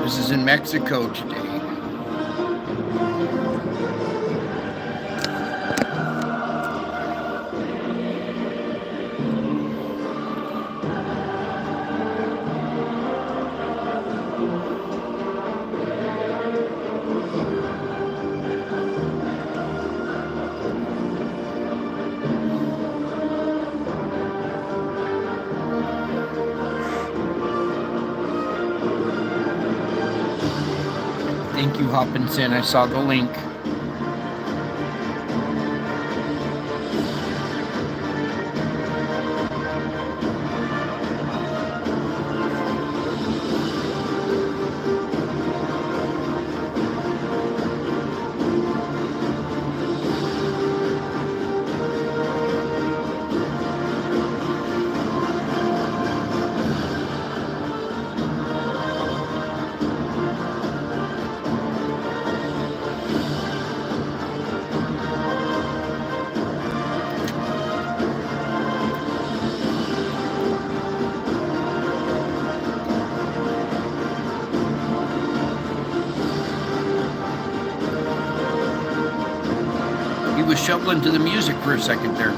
This is in Mexico today. Thank you, Hopkinson. I saw the link. He was shoveling to the music for a second there.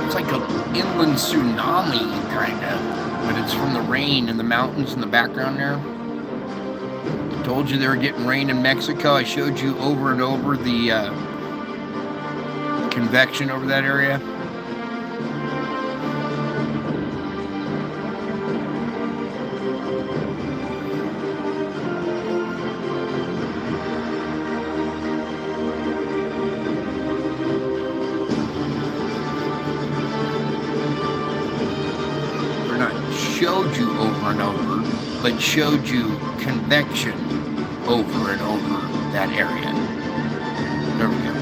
It's like an inland tsunami, kind of, but it's from the rain in the mountains in the background there. I told you they were getting rain in Mexico. I showed you over and over the convection over that area. Showed you over and over, but showed you convection over and over that area. There we go.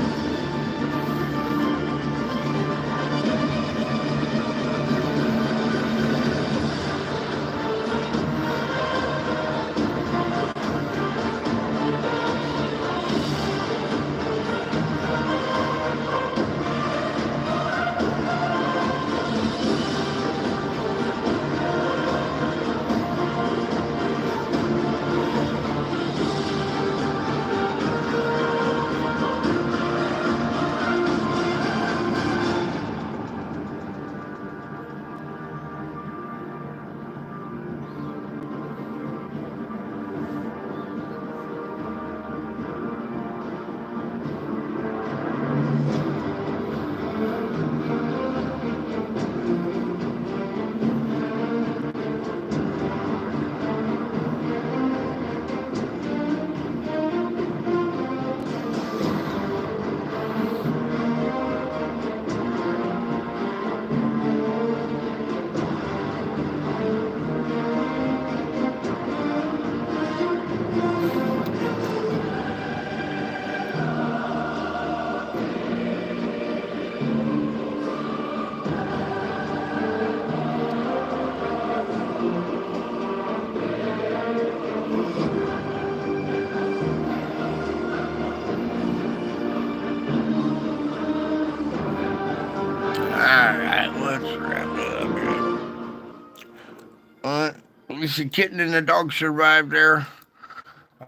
At least the kitten and the dog survived there.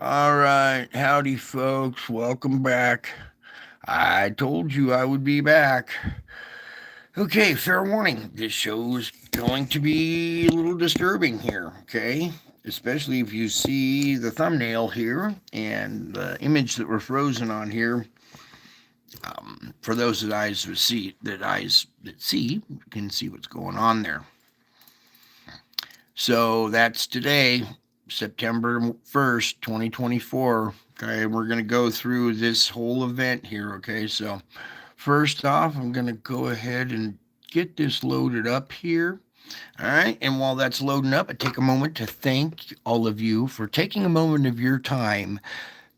All right. Howdy, folks. Welcome back. I told you I would be back. Okay, fair warning. This show is going to be a little disturbing here, okay? Especially if you see the thumbnail here and the image that we're frozen on here. For those that eyes that see can see what's going on there. So that's today. September 1st, 2024. Okay, we're going to go through this whole event here. Okay, so first off, I'm going to go ahead and get this loaded up here. All right, and while that's loading up, I take a moment to thank all of you for taking a moment of your time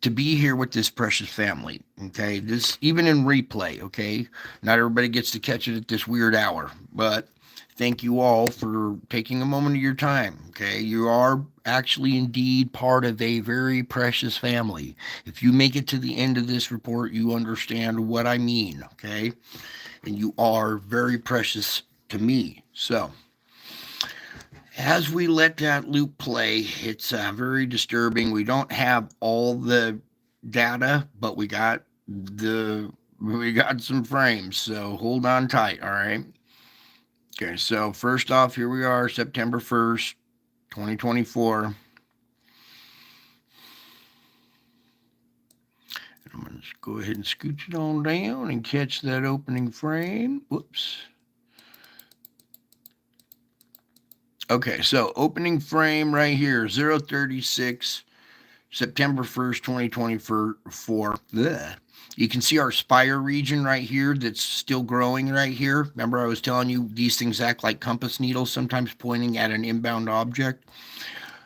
to be here with this precious family. Okay, this even in replay. Okay, not everybody gets to catch it at this weird hour, but thank you all for taking a moment of your time. Okay, you are actually indeed part of a very precious family. If you make it to the end of this report, you understand what I mean. Okay, and you are very precious to me. So as we let that loop play, it's very disturbing. We don't have all the data, but we got some frames. So hold on tight. All right. Okay. So first off, here we are, September 1st, 2024. And I'm going to go ahead and scooch it on down and catch that opening frame. Whoops. Okay, so opening frame right here, 036, September 1st, 2024. Blech. You can see our spire region right here that's still growing right here. Remember I was telling you these things act like compass needles, sometimes pointing at an inbound object.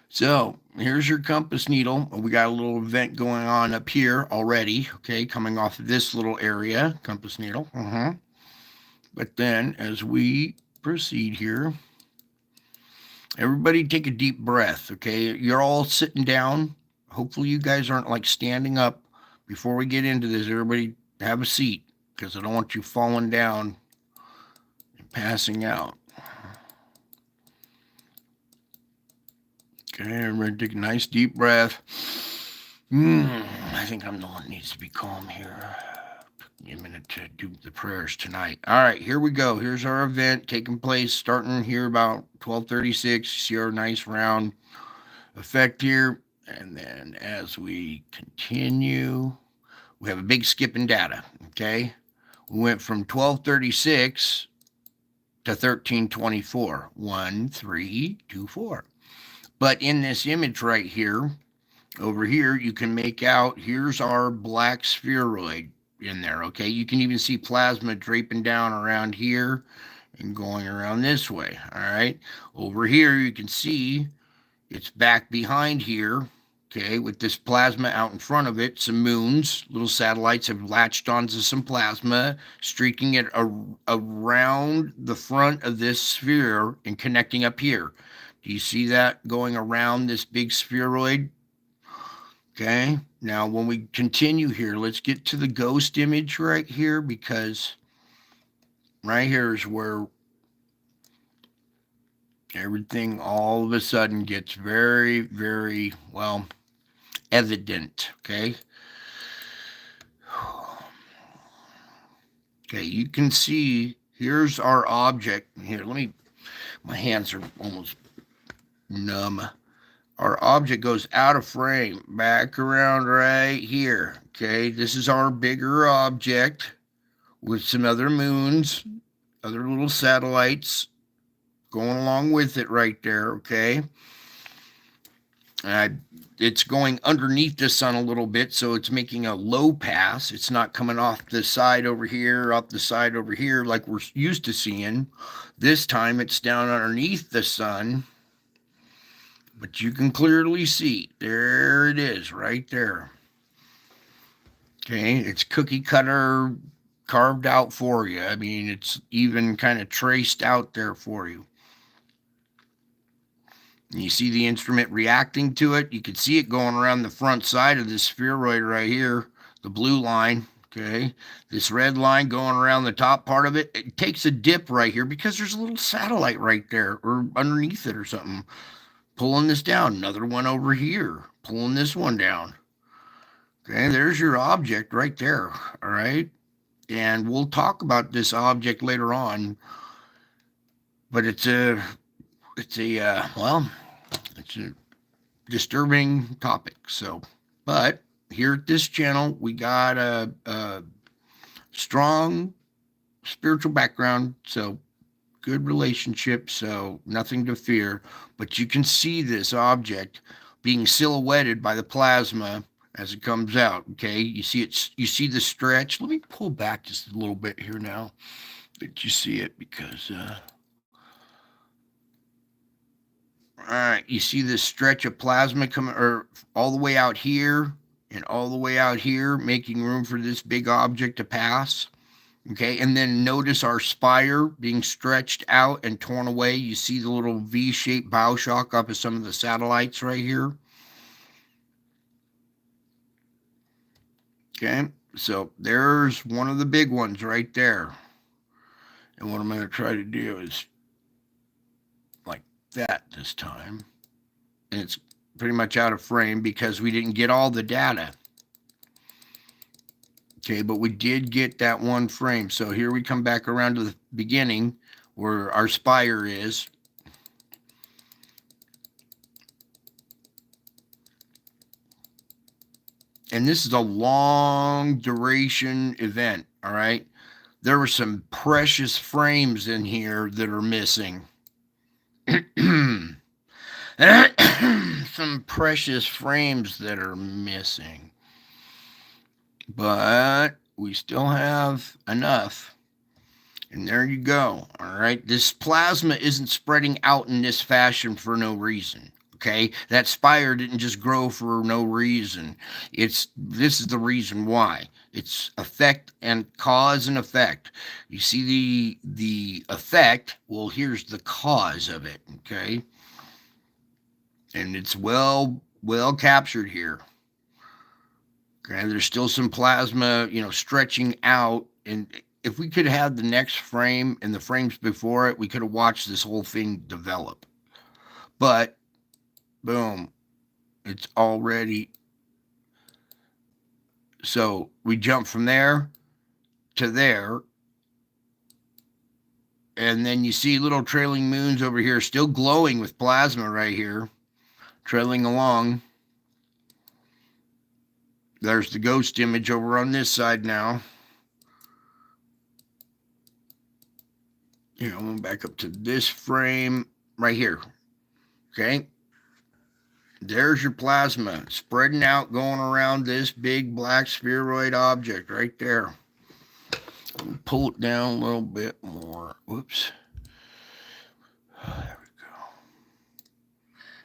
So here's your compass needle. We got a little event going on up here already, okay, coming off of this little area, compass needle. But then as we proceed here, everybody take a deep breath, okay? You're all sitting down. Hopefully you guys aren't like standing up. Before we get into this, everybody have a seat because I don't want you falling down and passing out. Okay, everybody take a nice deep breath. I think I'm the one that needs to be calm here. Took me a minute to do the prayers tonight. All right, here we go. Here's our event taking place starting here about 12:36. See our nice round effect here. And then as we continue, we have a big skip in data, okay? We went from 12:36 to 13:24. 1, 3, 2, 4. But in this image right here, over here, you can make out, here's our black spheroid in there, okay? You can even see plasma draping down around here and going around this way, all right? Over here, you can see it's back behind here, okay, with this plasma out in front of it. Some moons, little satellites have latched onto some plasma, streaking it around the front of this sphere and connecting up here. Do you see that going around this big spheroid? Okay, now when we continue here, let's get to the ghost image right here, because right here is where everything all of a sudden gets very, very, well, evident, okay? Okay, you can see, here's our object. Here, my hands are almost numb. Our object goes out of frame, back around right here, okay? This is our bigger object with some other moons, other little satellites going along with it right there, okay? It's going underneath the sun a little bit, so it's making a low pass. It's not coming off the side over here, up the side over here like we're used to seeing. This time it's down underneath the sun, but you can clearly see, there it is right there. Okay, it's cookie cutter carved out for you. I mean, it's even kind of traced out there for you. And you see the instrument reacting to it. You can see it going around the front side of this spheroid right here, the blue line, okay? This red line going around the top part of it. It takes a dip right here because there's a little satellite right there or underneath it or something. Pulling this down. Another one over here. Pulling this one down. Okay, there's your object right there, all right? And we'll talk about this object later on. But it's a disturbing topic. So, but here at this channel, we got a strong spiritual background, so good relationship, so nothing to fear. But you can see this object being silhouetted by the plasma as it comes out. Okay, you see it. You see the stretch. Let me pull back just a little bit here now that you see it, because all right, you see this stretch of plasma coming, or all the way out here and all the way out here, making room for this big object to pass. Okay, and then notice our spire being stretched out and torn away. You see the little V-shaped bow shock up of some of the satellites right here. Okay, so there's one of the big ones right there. And what I'm going to try to do is like that this time. And it's pretty much out of frame because we didn't get all the data. Okay, but we did get that one frame. So here we come back around to the beginning where our spire is. And this is a long duration event, all right? There were some precious frames in here that are missing. Some precious frames that are missing. But we still have enough. And there you go. All right. This plasma isn't spreading out in this fashion for no reason. Okay. That spire didn't just grow for no reason. This is the reason why. It's effect and cause and effect. You see the effect. Well, here's the cause of it. Okay. And it's well captured here. Okay, there's still some plasma, stretching out. And if we could have the next frame and the frames before it, we could have watched this whole thing develop. But, boom, it's already. So we jump from there to there. And then you see little trailing moons over here, still glowing with plasma right here, trailing along. There's the ghost image over on this side now. I'm going back up to this frame right here. Okay. There's your plasma spreading out, going around this big black spheroid object right there. Pull it down a little bit more. Whoops. There we go.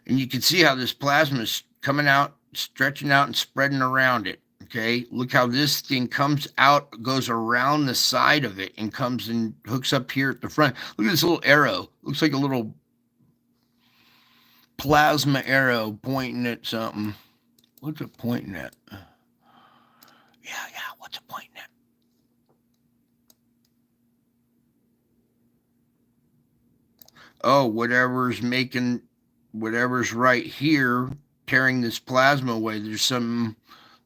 And you can see how this plasma is coming out, stretching out and spreading around it. Okay, look how this thing comes out, goes around the side of it and comes and hooks up here at the front. Look at this little arrow. Looks like a little plasma arrow pointing at something. What's it pointing at? Yeah, what's it pointing at? Oh, whatever's right here, tearing this plasma away. There's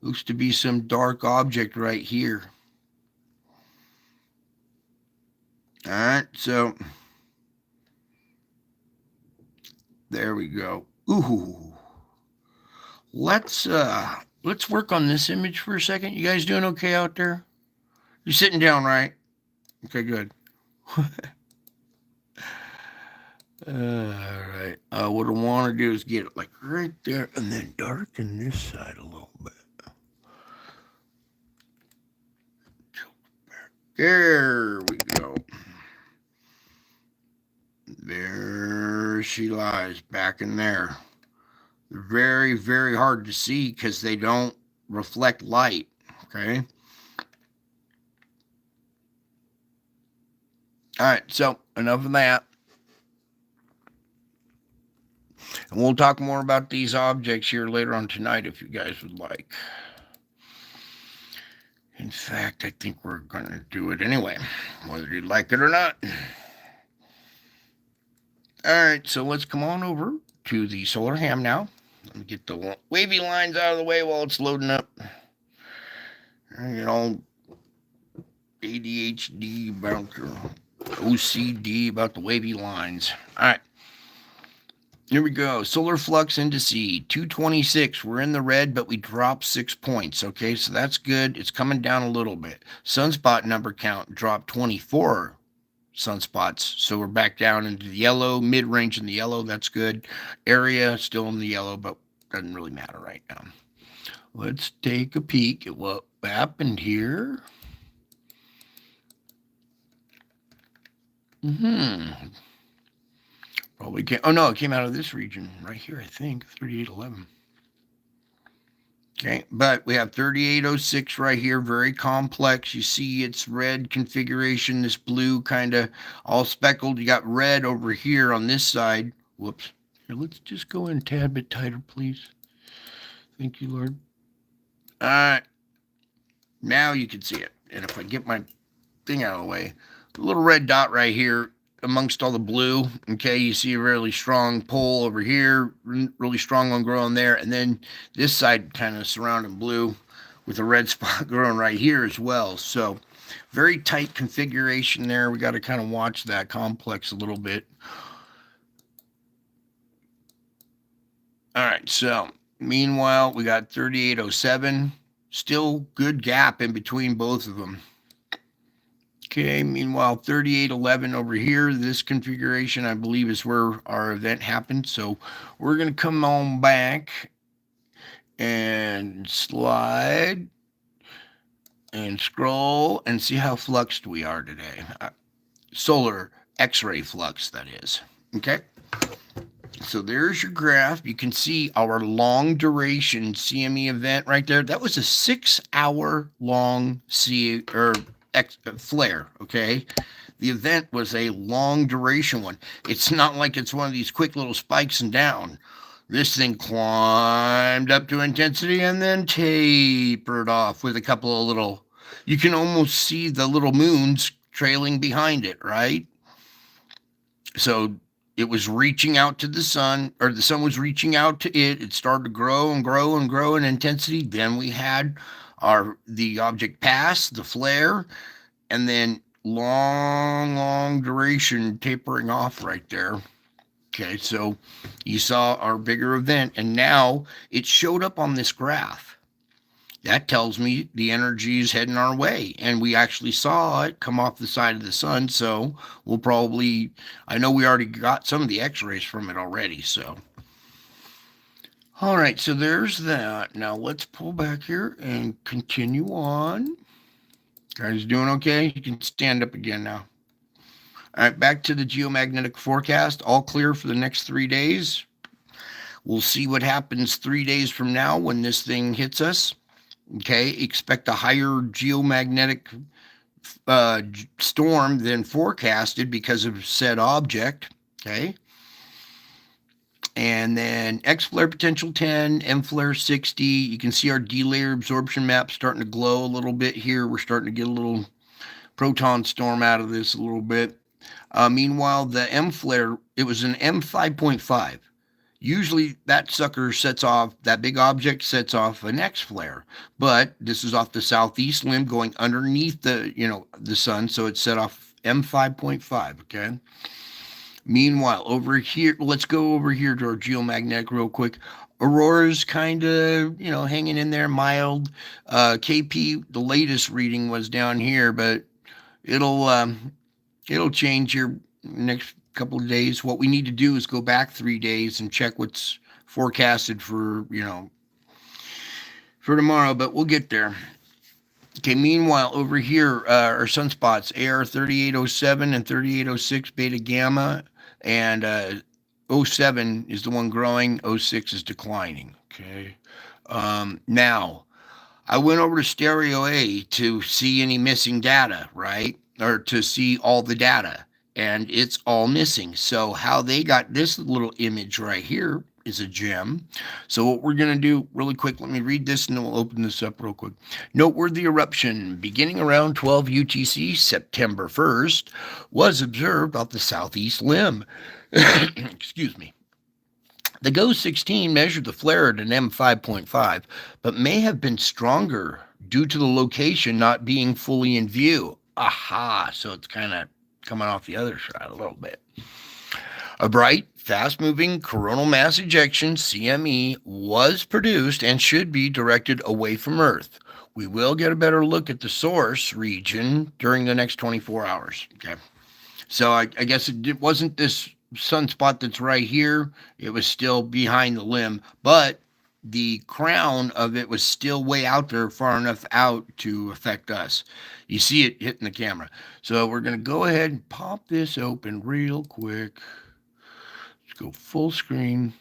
looks to be some dark object right here. All right, so there we go. Ooh, let's work on this image for a second. You guys doing okay out there? You're sitting down, right? Okay, good. All right. What I want to do is get it like right there, and then darken this side a little bit. There we go. There she lies, back in there. They're very, very hard to see because they don't reflect light. Okay. All right. So enough of that. And we'll talk more about these objects here later on tonight if you guys would like. In fact, I think we're going to do it anyway, whether you like it or not. All right, so let's come on over to the solar ham now. Let me get the wavy lines out of the way while it's loading up. All ADHD about OCD about the wavy lines. All right. Here we go. Solar flux indice 226. We're in the red, but we dropped 6 points. Okay, so that's good. It's coming down a little bit. Sunspot number count dropped 24 sunspots. So we're back down into the yellow, mid-range in the yellow. That's good. Area still in the yellow, but doesn't really matter right now. Let's take a peek at what happened here. Probably came. Oh no, it came out of this region right here. I think 3811. Okay, but we have 3806 right here, very complex. You see its red configuration, this blue kind of all speckled. You got red over here on this side. Whoops. Here, let's just go in a tad bit tighter, please. Thank you, Lord. All right. Now you can see it. And if I get my thing out of the way, the little red dot right here amongst all the blue, okay, you see a really strong pole over here, really strong one growing there, and then this side kind of surrounding blue with a red spot growing right here as well. So very tight configuration there. We got to kind of watch that complex a little bit. All right, so meanwhile, we got 3807. Still good gap in between both of them. Okay, meanwhile, 3811 over here, this configuration, I believe, is where our event happened. So we're going to come on back and slide and scroll and see how fluxed we are today. Solar X-ray flux, that is. Okay. So there's your graph. You can see our long duration CME event right there. That was a 6-hour long flare, okay? The event was a long duration one. It's not like it's one of these quick little spikes and down. This thing climbed up to intensity and then tapered off with a couple of little, you can almost see the little moons trailing behind it, right? So it was reaching out to the sun, or the sun was reaching out to it. It started to grow and grow and grow in intensity. Then we had the object pass, the flare, and then long duration tapering off right there. Okay, so you saw our bigger event, and now it showed up on this graph. That tells me the energy is heading our way, and we actually saw it come off the side of the sun. So we'll probably, I know we already got some of the x-rays from it already. So all right, so there's that. Now let's pull back here and continue on. Guys doing okay? You can stand up again now. All right, back to the geomagnetic forecast. All clear for the next 3 days. We'll see what happens 3 days from now when this thing hits us. Okay, expect a higher geomagnetic storm than forecasted because of said object. Okay. And then X flare potential 10, M flare 60. You can see our D-layer absorption map starting to glow a little bit here. We're starting to get a little proton storm out of this a little bit. Meanwhile, the M flare, it was an M5.5. Usually that sucker sets off, that big object sets off an X flare, but this is off the southeast limb going underneath the sun, so it set off M5.5, okay? Meanwhile, over here, let's go over here to our geomagnetic real quick. Aurora's kind of, hanging in there, mild. KP, the latest reading was down here, but it'll change here next couple of days. What we need to do is go back 3 days and check what's forecasted for tomorrow, but we'll get there. Okay, meanwhile, over here, our sunspots, AR 3807 and 3806 beta gamma, and 07 is the one growing, 06 is declining. Okay. Now, I went over to Stereo A to see any missing data, right? Or to see all the data, and it's all missing. So how they got this little image right here is a gem. So what we're going to do really quick, let me read this and then we'll open this up real quick. Noteworthy eruption beginning around 12 UTC, September 1st, was observed off the southeast limb. Excuse me. The GOES 16 measured the flare at an M5.5, but may have been stronger due to the location not being fully in view. Aha, so it's kind of coming off the other side a little bit. A bright, fast-moving coronal mass ejection, CME, was produced and should be directed away from Earth. We will get a better look at the source region during the next 24 hours. Okay, so I guess it wasn't this sunspot that's right here. It was still behind the limb, but the crown of it was still way out there, far enough out to affect us. You see it hitting the camera. So we're going to go ahead and pop this open real quick. Let's go full screen.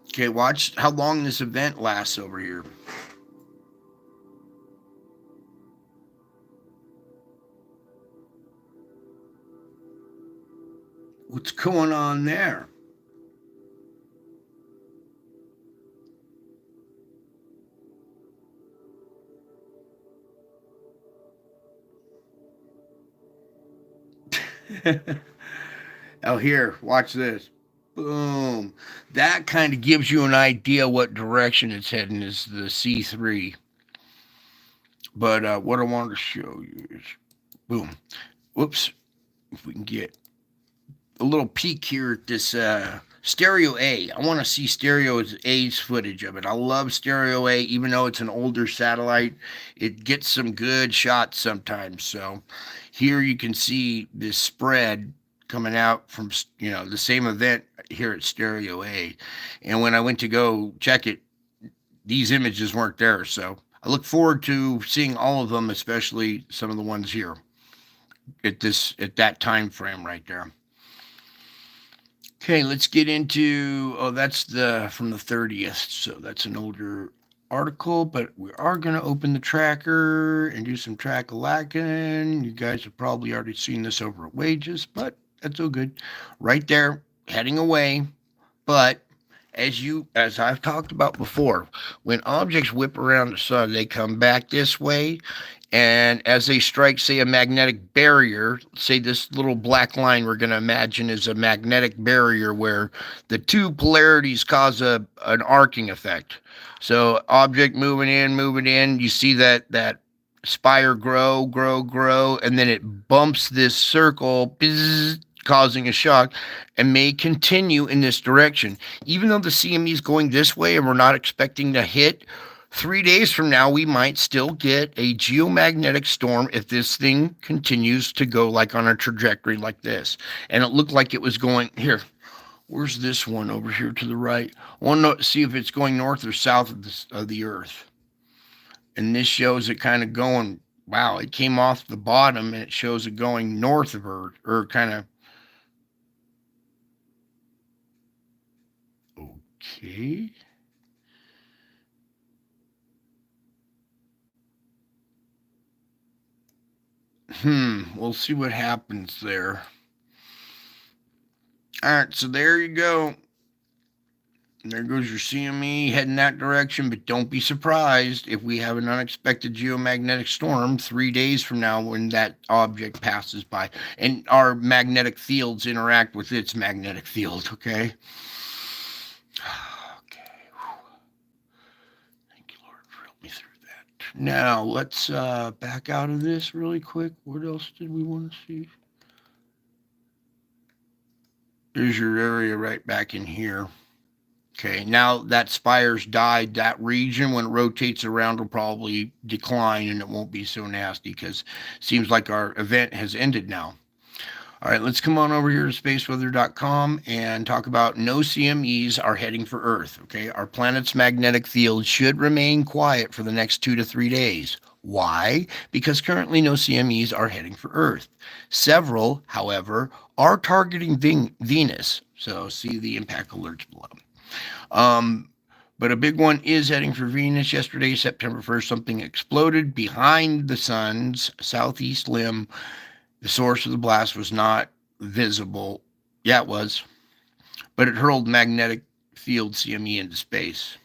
Okay, watch how long this event lasts over here. What's going on there? Oh, here, watch this. Boom. That kind of gives you an idea what direction it's heading is the C3. But what I wanted to show you is, boom. Whoops. If we can get a little peek here at this stereo A. I want to see stereo A's footage of it. I love stereo A, even though it's an older satellite. It gets some good shots sometimes. So here you can see this spread coming out from the same event here at stereo A. And when I went to go check it, these images weren't there. So I look forward to seeing all of them, especially some of the ones here at that time frame right there. Okay, let's get into. Oh, that's the from the 30th, so that's an older article. But we are going to open the tracker and do some track lacking. You guys have probably already seen this over at Wages, but that's all good. Right there, heading away. But as I've talked about before, when objects whip around the sun, they come back this way, and as they strike, say, a magnetic barrier, say this little black line we're going to imagine is a magnetic barrier where the two polarities cause an arcing effect. So object moving in, you see that spire grow, and then it bumps this circle, causing a shock, and may continue in this direction. Even though the CME is going this way and we're not expecting to hit, 3 days from now, we might still get a geomagnetic storm if this thing continues to go like on a trajectory like this. And it looked like it was going here. Where's this one over here to the right? I want to see if it's going north or south of the Earth. And this shows it kind of going, wow, it came off the bottom and it shows it going north of Earth, or kind of. Okay. We'll see what happens there. All right, so there you go. There goes your CME heading that direction, but don't be surprised if we have an unexpected geomagnetic storm 3 days from now when that object passes by and our magnetic fields interact with its magnetic field, okay? Okay. Thank you, Lord, for helping me through that. Now, let's back out of this really quick. What else did we want to see? There's your area right back in here. Okay, now that spire's died, that region, when it rotates around, will probably decline and it won't be so nasty because it seems like our event has ended now. All right, let's come on over here to spaceweather.com and talk about no CMEs are heading for Earth. Okay, our planet's magnetic field should remain quiet for the next 2 to 3 days. Why? Because currently no CMEs are heading for Earth. Several, however, are targeting Venus. So see the impact alerts below. But a big one is heading for Venus. Yesterday, September 1st, something exploded behind the sun's southeast limb. The source of the blast was not visible. Yeah, it was. But it hurled magnetic field CME into space.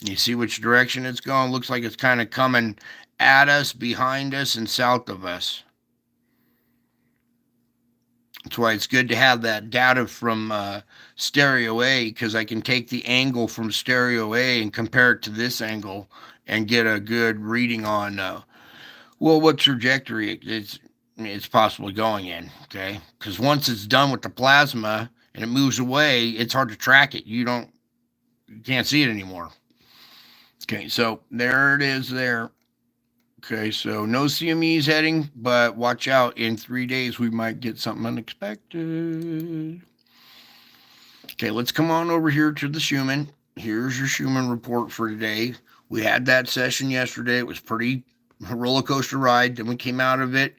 You see which direction it's going? Looks like it's kind of coming at us, behind us, and south of us. That's why it's good to have that data from stereo A, because I can take the angle from stereo A and compare it to this angle and get a good reading on what trajectory it's possibly going in. Okay, because once it's done with the plasma and it moves away, it's hard to track it. You can't see it anymore. Okay, so there it is there. Okay, so no CMEs heading, but watch out. In 3 days, we might get something unexpected. Okay, let's come on over here to the Schumann. Here's your Schumann report for today. We had that session yesterday. It was pretty roller coaster ride. Then we came out of it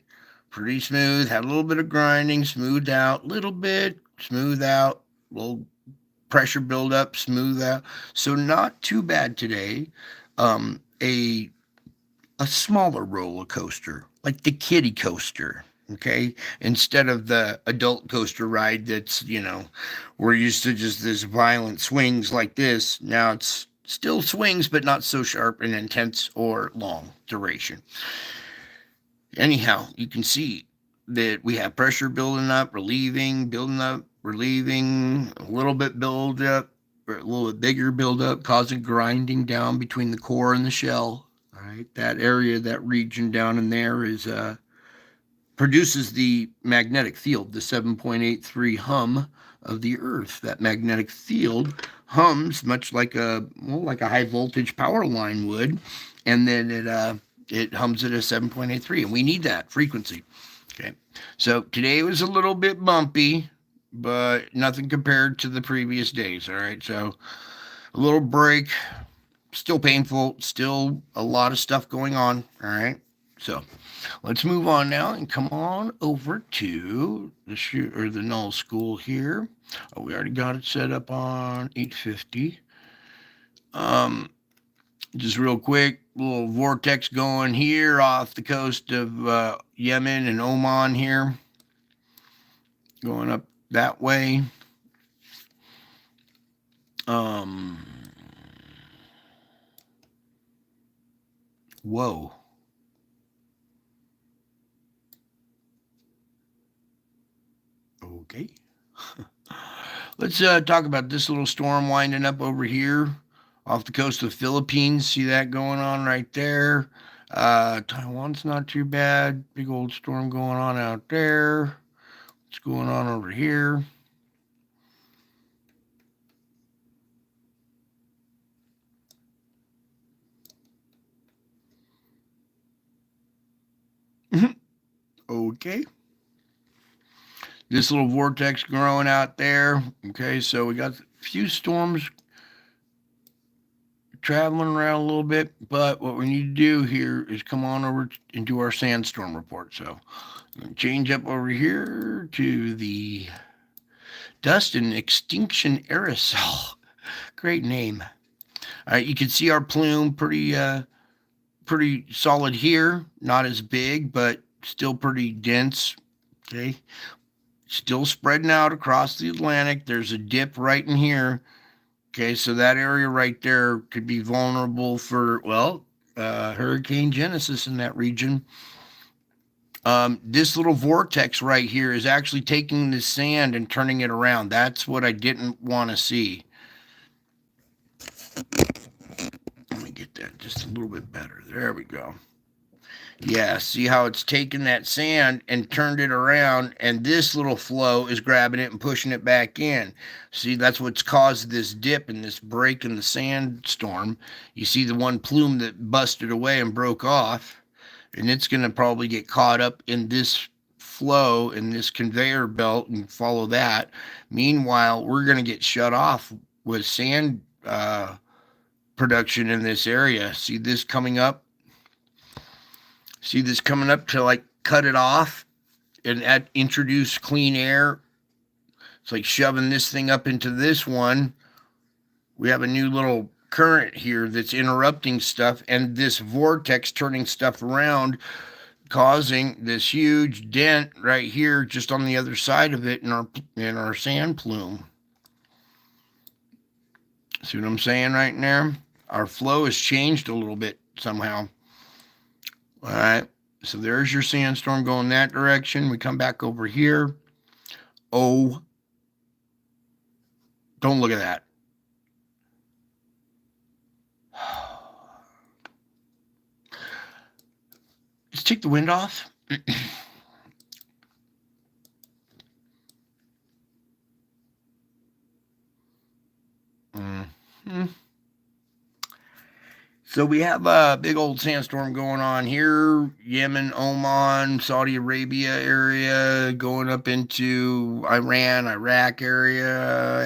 pretty smooth. Had a little bit of grinding, smoothed out, little bit, smooth out, little pressure buildup, smooth out. So not too bad today. A smaller roller coaster, like the kiddie coaster. Okay, instead of the adult coaster ride that's, we're used to just this violent swings like this. Now it's still swings, but not so sharp and intense or long duration. Anyhow, you can see that we have pressure building up, relieving, building up, relieving, a little bit build up, or a little bit bigger build up, causing grinding down between the core and the shell. All right, that area, that region down in there is produces the magnetic field, the 7.83 hum of the Earth. That magnetic field hums much like a high voltage power line would, and then it hums at a 7.83, and we need that frequency. Okay, so today was a little bit bumpy, but nothing compared to the previous days. All right, so a little break, still painful, still a lot of stuff going on. All right, so let's move on now and come on over to the null school here. Oh, we already got it set up on 850. Just real quick, little vortex going here off the coast of Yemen and Oman here, going up that way. Whoa. Okay. Let's talk about this little storm winding up over here off the coast of the Philippines. See that going on right there. Taiwan's not too bad. Big old storm going on out there. What's going on over here? Okay. This little vortex growing out there. Okay, so we got a few storms traveling around a little bit, but what we need to do here is come on over and do our sandstorm report. So change up over here to the dust and extinction aerosol. Great name. All right, you can see our plume pretty solid here. Not as big, but still pretty dense. Okay, still spreading out across the Atlantic. There's a dip right in here. Okay, so that area right there could be vulnerable for, Hurricane Genesis in that region. This little vortex right here is actually taking the sand and turning it around. That's what I didn't want to see. Let me get that just a little bit better. There we go. Yeah, see how it's taken that sand and turned it around, and this little flow is grabbing it and pushing it back in. See, that's what's caused this dip and this break in the sandstorm. You see the one plume that busted away and broke off, and it's going to probably get caught up in this flow in this conveyor belt and follow that. Meanwhile, we're going to get shut off with sand production in this area. See this coming up? See this coming up to like cut it off and introduce clean air. It's like shoving this thing up into this one. We have a new little current here that's interrupting stuff, and this vortex turning stuff around, causing this huge dent right here just on the other side of it in our sand plume. See what I'm saying right there? Our flow has changed a little bit somehow. All right, so there's your sandstorm going that direction. We come back over here. Oh, don't look at that. Let's take the wind off. So we have a big old sandstorm going on here, Yemen, Oman, Saudi Arabia area, going up into Iran, Iraq area,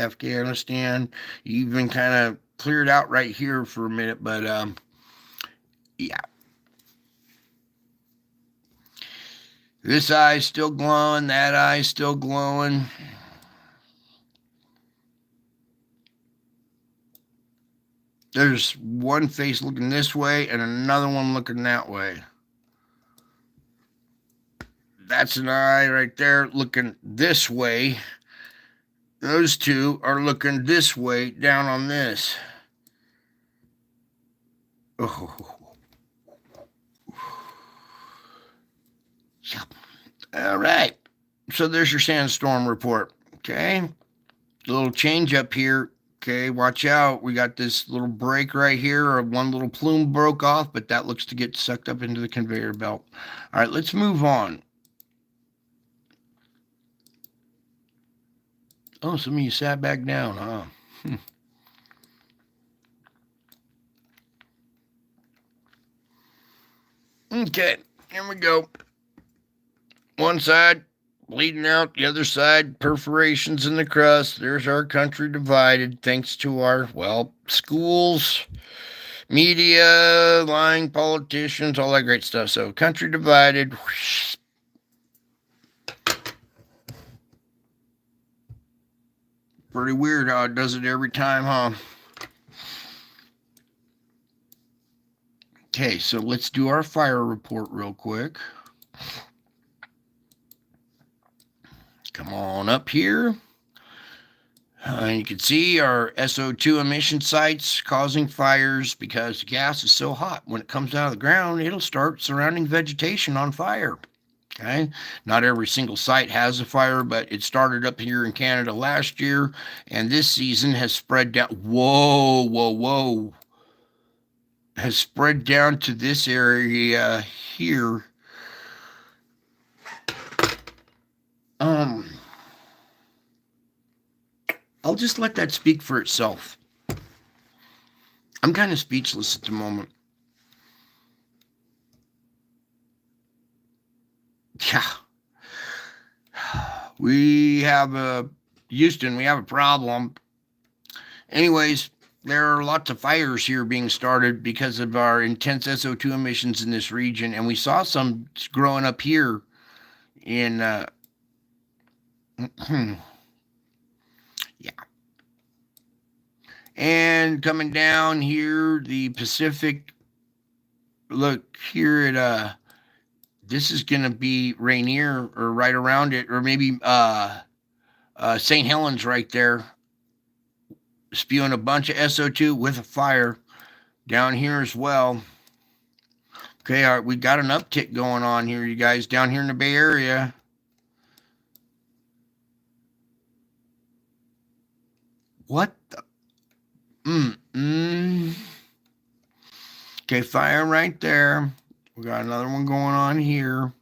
Afghanistan. Even kind of cleared out right here for a minute, but yeah. This eye's still glowing, that eye's still glowing. There's one face looking this way and another one looking that way. That's an eye right there looking this way. Those two are looking this way down on this. Oh. Yep. All right. So there's your sandstorm report. Okay. A little change up here. Okay, watch out. We got this little break right here. One little plume broke off, but that looks to get sucked up into the conveyor belt. All right, let's move on. Oh, some of you sat back down, huh? Okay, here we go. One side bleeding out, the other side perforations in the crust. There's our country divided thanks to our, well, schools, media, lying politicians, all that great stuff. So country divided. Pretty weird how it does it every time, huh? Okay, so let's do our fire report real quick. Come on up here. You can see our SO2 emission sites causing fires because the gas is so hot. When it comes out of the ground, it'll start surrounding vegetation on fire. Okay, not every single site has a fire, but it started up here in Canada last year, and this season has spread down. Whoa. Has spread down to this area here. I'll just let that speak for itself. I'm kind of speechless at the moment. Yeah. We have Houston, we have a problem. Anyways, there are lots of fires here being started because of our intense SO2 emissions in this region, and we saw some growing up here in yeah. And coming down here, the Pacific, look here at this is gonna be Rainier or right around it, or maybe St. Helens right there, spewing a bunch of SO2 with a fire down here as well. Okay, all right, we got an uptick going on here, you guys, down here in the Bay Area. What the? Okay, fire right there. We got another one going on here.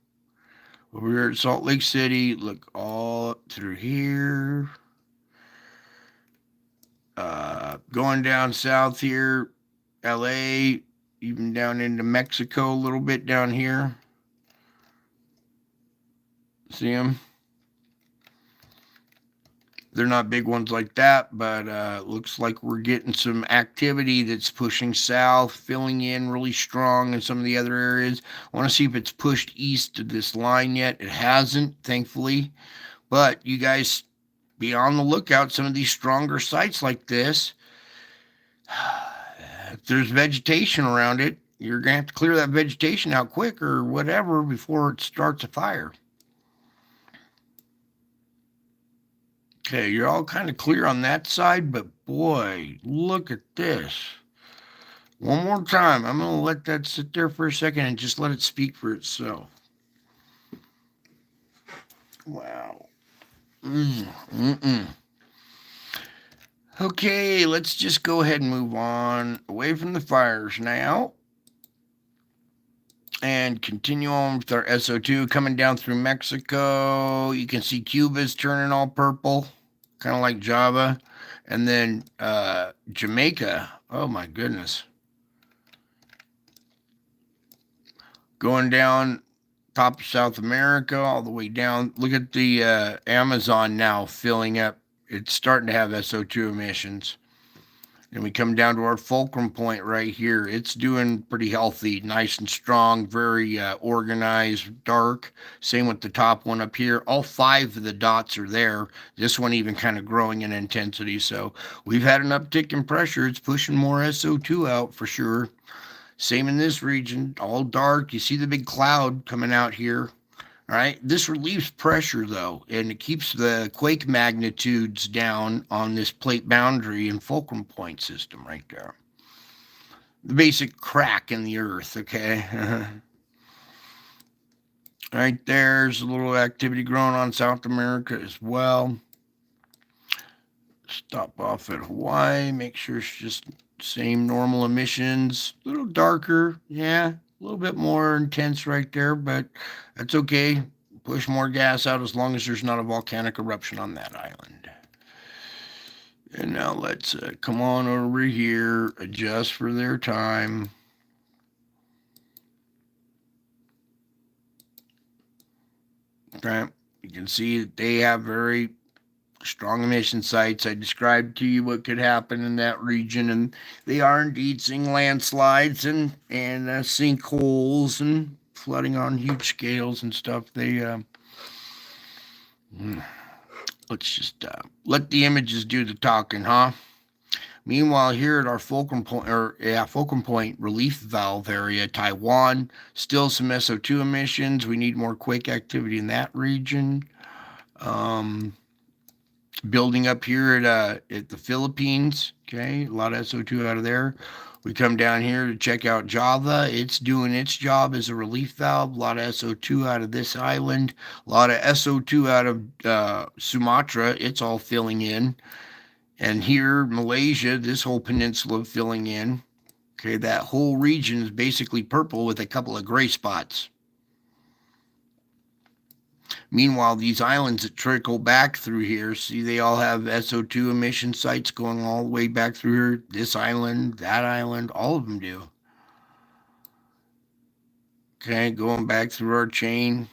Over here at Salt Lake City. Look all up through here. Going down south here. LA. Even down into Mexico a little bit down here. See them? They're not big ones like that, but looks like we're getting some activity that's pushing south, filling in really strong in some of the other areas. I want to see if it's pushed east to this line yet. It hasn't, thankfully. But you guys be on the lookout. Some of these stronger sites like this, if there's vegetation around it, you're going to have to clear that vegetation out quick or whatever before it starts a fire. Okay, you're all kind of clear on that side, but boy, look at this. One more time. I'm going to let that sit there for a second and just let it speak for itself. Wow. Okay, let's just go ahead and move on away from the fires now. And continue on with our SO2 coming down through Mexico. You can see Cuba's turning all purple, kind of like Java. And then Jamaica. Oh my goodness. Going down top of South America, all the way down. Look at the Amazon now filling up. It's starting to have SO2 emissions. And we come down to our fulcrum point right here. It's doing pretty healthy, nice and strong, very organized, dark. Same with the top one up here. All 5 of the dots are there. This one even kind of growing in intensity. So we've had an uptick in pressure. It's pushing more SO2 out for sure. Same in this region, all dark. You see the big cloud coming out here. All right, this relieves pressure though, and it keeps the quake magnitudes down on this plate boundary and fulcrum point system right there. The basic crack in the earth, okay? Right there's a little activity growing on South America as well. Stop off at Hawaii, make sure it's just same normal emissions, a little darker, yeah, a little bit more intense right there, but that's okay. Push more gas out as long as there's not a volcanic eruption on that island. And now let's come on over here, adjust for their time. Okay, you can see that they have very strong emission sites. I described to you what could happen in that region, and they are indeed seeing landslides and sinkholes and flooding on huge scales and stuff. Let's just let the images do the talking, huh? Meanwhile, here at our fulcrum point relief valve area, Taiwan, still some SO2 emissions. We need more quake activity in that region. Building up here at the Philippines, okay, a lot of SO2 out of there. We come down here to check out Java. It's doing its job as a relief valve. A lot of SO2 out of this island. A lot of SO2 out of Sumatra. It's all filling in. And here, Malaysia, this whole peninsula filling in. Okay, that whole region is basically purple with a couple of gray spots. Meanwhile, these islands that trickle back through here, see, they all have SO2 emission sites going all the way back through here. This island, that island, all of them do. Okay, going back through our chain.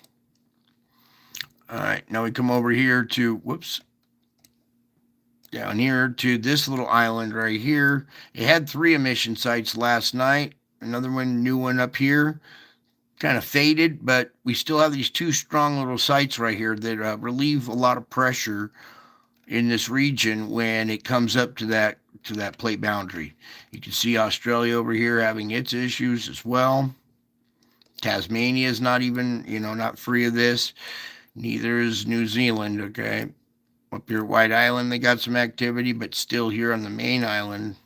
All right, now we come over here to, down here to this little island right here. It had 3 emission sites last night. Another one, new one up here. Kind of faded, but we still have these 2 strong little sites right here that relieve a lot of pressure in this region when it comes up to that plate boundary. You can see Australia over here having its issues as well. Tasmania is not even, not free of this. Neither is New Zealand, okay? Up here at White Island, they got some activity, but still here on the main island,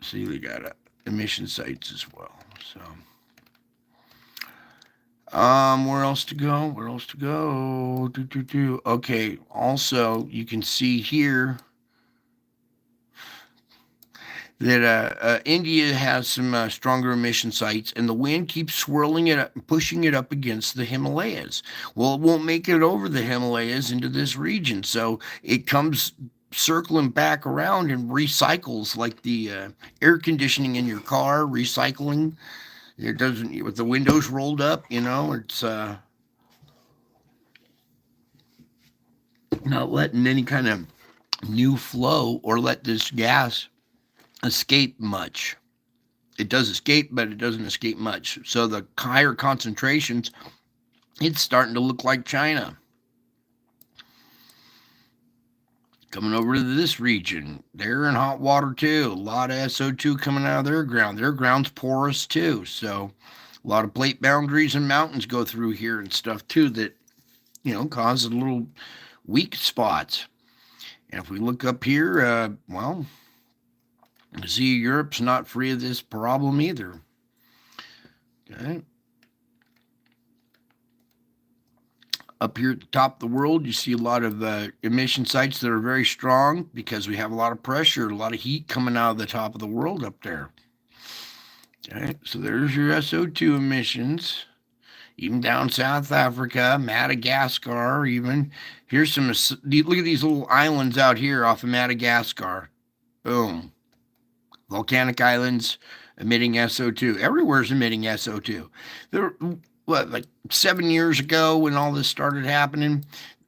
see, they got emission sites as well. So, where else to go? Where else to go? Okay, also, you can see here that India has some stronger emission sites, and the wind keeps swirling it up and pushing it up against the Himalayas. Well, it won't make it over the Himalayas into this region, so it comes circling back around and recycles like the air conditioning in your car, recycling. It doesn't, with the windows rolled up, it's not letting any kind of new flow or let this gas escape much. It does escape, but it doesn't escape much. So the higher concentrations, it's starting to look like China. Coming over to this region, they're in hot water too. A lot of SO2 coming out of their ground. Their ground's porous too. So a lot of plate boundaries and mountains go through here and stuff too that, cause little weak spots. And if we look up here, see, Europe's not free of this problem either. Okay. Up here at the top of the world, you see a lot of emission sites that are very strong because we have a lot of pressure, a lot of heat coming out of the top of the world up there. Okay, so there's your SO2 emissions. Even down South Africa, Madagascar, even. Here's some, look at these little islands out here off of Madagascar. Boom. Volcanic islands, emitting SO2. Everywhere's emitting SO2. There, what, like 7 years ago when all this started happening,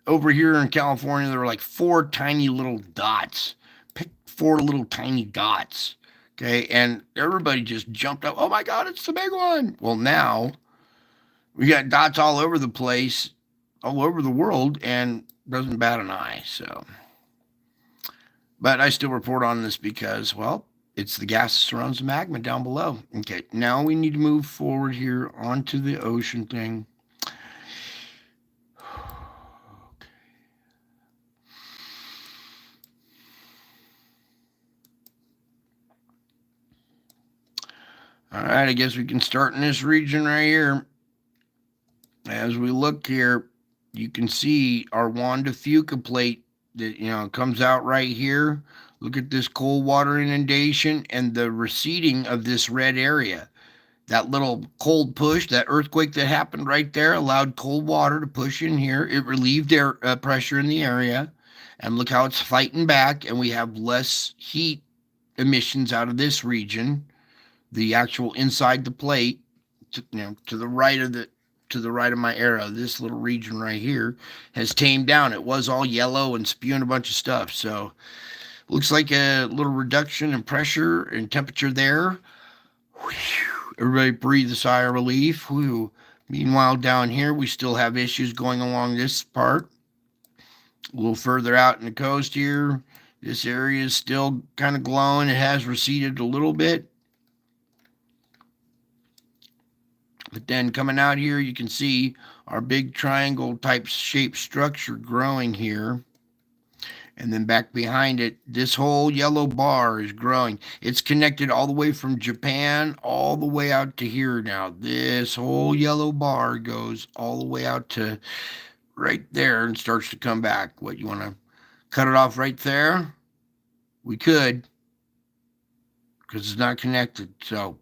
over here in California, there were like four tiny little dots. Pick four little tiny dots. Okay, and everybody just jumped up. Oh my God, it's the big one. Well, now we got dots all over the place, all over the world, and doesn't bat an eye. So, but I still report on this because, well, it's the gas that surrounds the magma down below. Okay, now we need to move forward here onto the ocean thing. All right, I guess we can start in this region right here. As we look here, you can see our Juan de Fuca plate that comes out right here. Look at this cold water inundation and the receding of this red area. That little cold push, that earthquake that happened right there, allowed cold water to push in here. It relieved air pressure in the area, and look how it's fighting back. And we have less heat emissions out of this region, the actual inside the plate, to the right of my arrow. This little region right here has tamed down. It was all yellow and spewing a bunch of stuff. So looks like a little reduction in pressure and temperature there. Whew. Everybody breathe a sigh of relief. Whew. Meanwhile, down here, we still have issues going along this part. A little further out in the coast here, this area is still kind of glowing. It has receded a little bit. But then coming out here, you can see our big triangle type shape structure growing here. And then back behind it, this whole yellow bar is growing. It's connected all the way from Japan all the way out to here now. This whole yellow bar goes all the way out to right there and starts to come back. What, you want to cut it off right there? We could, because it's not connected. So,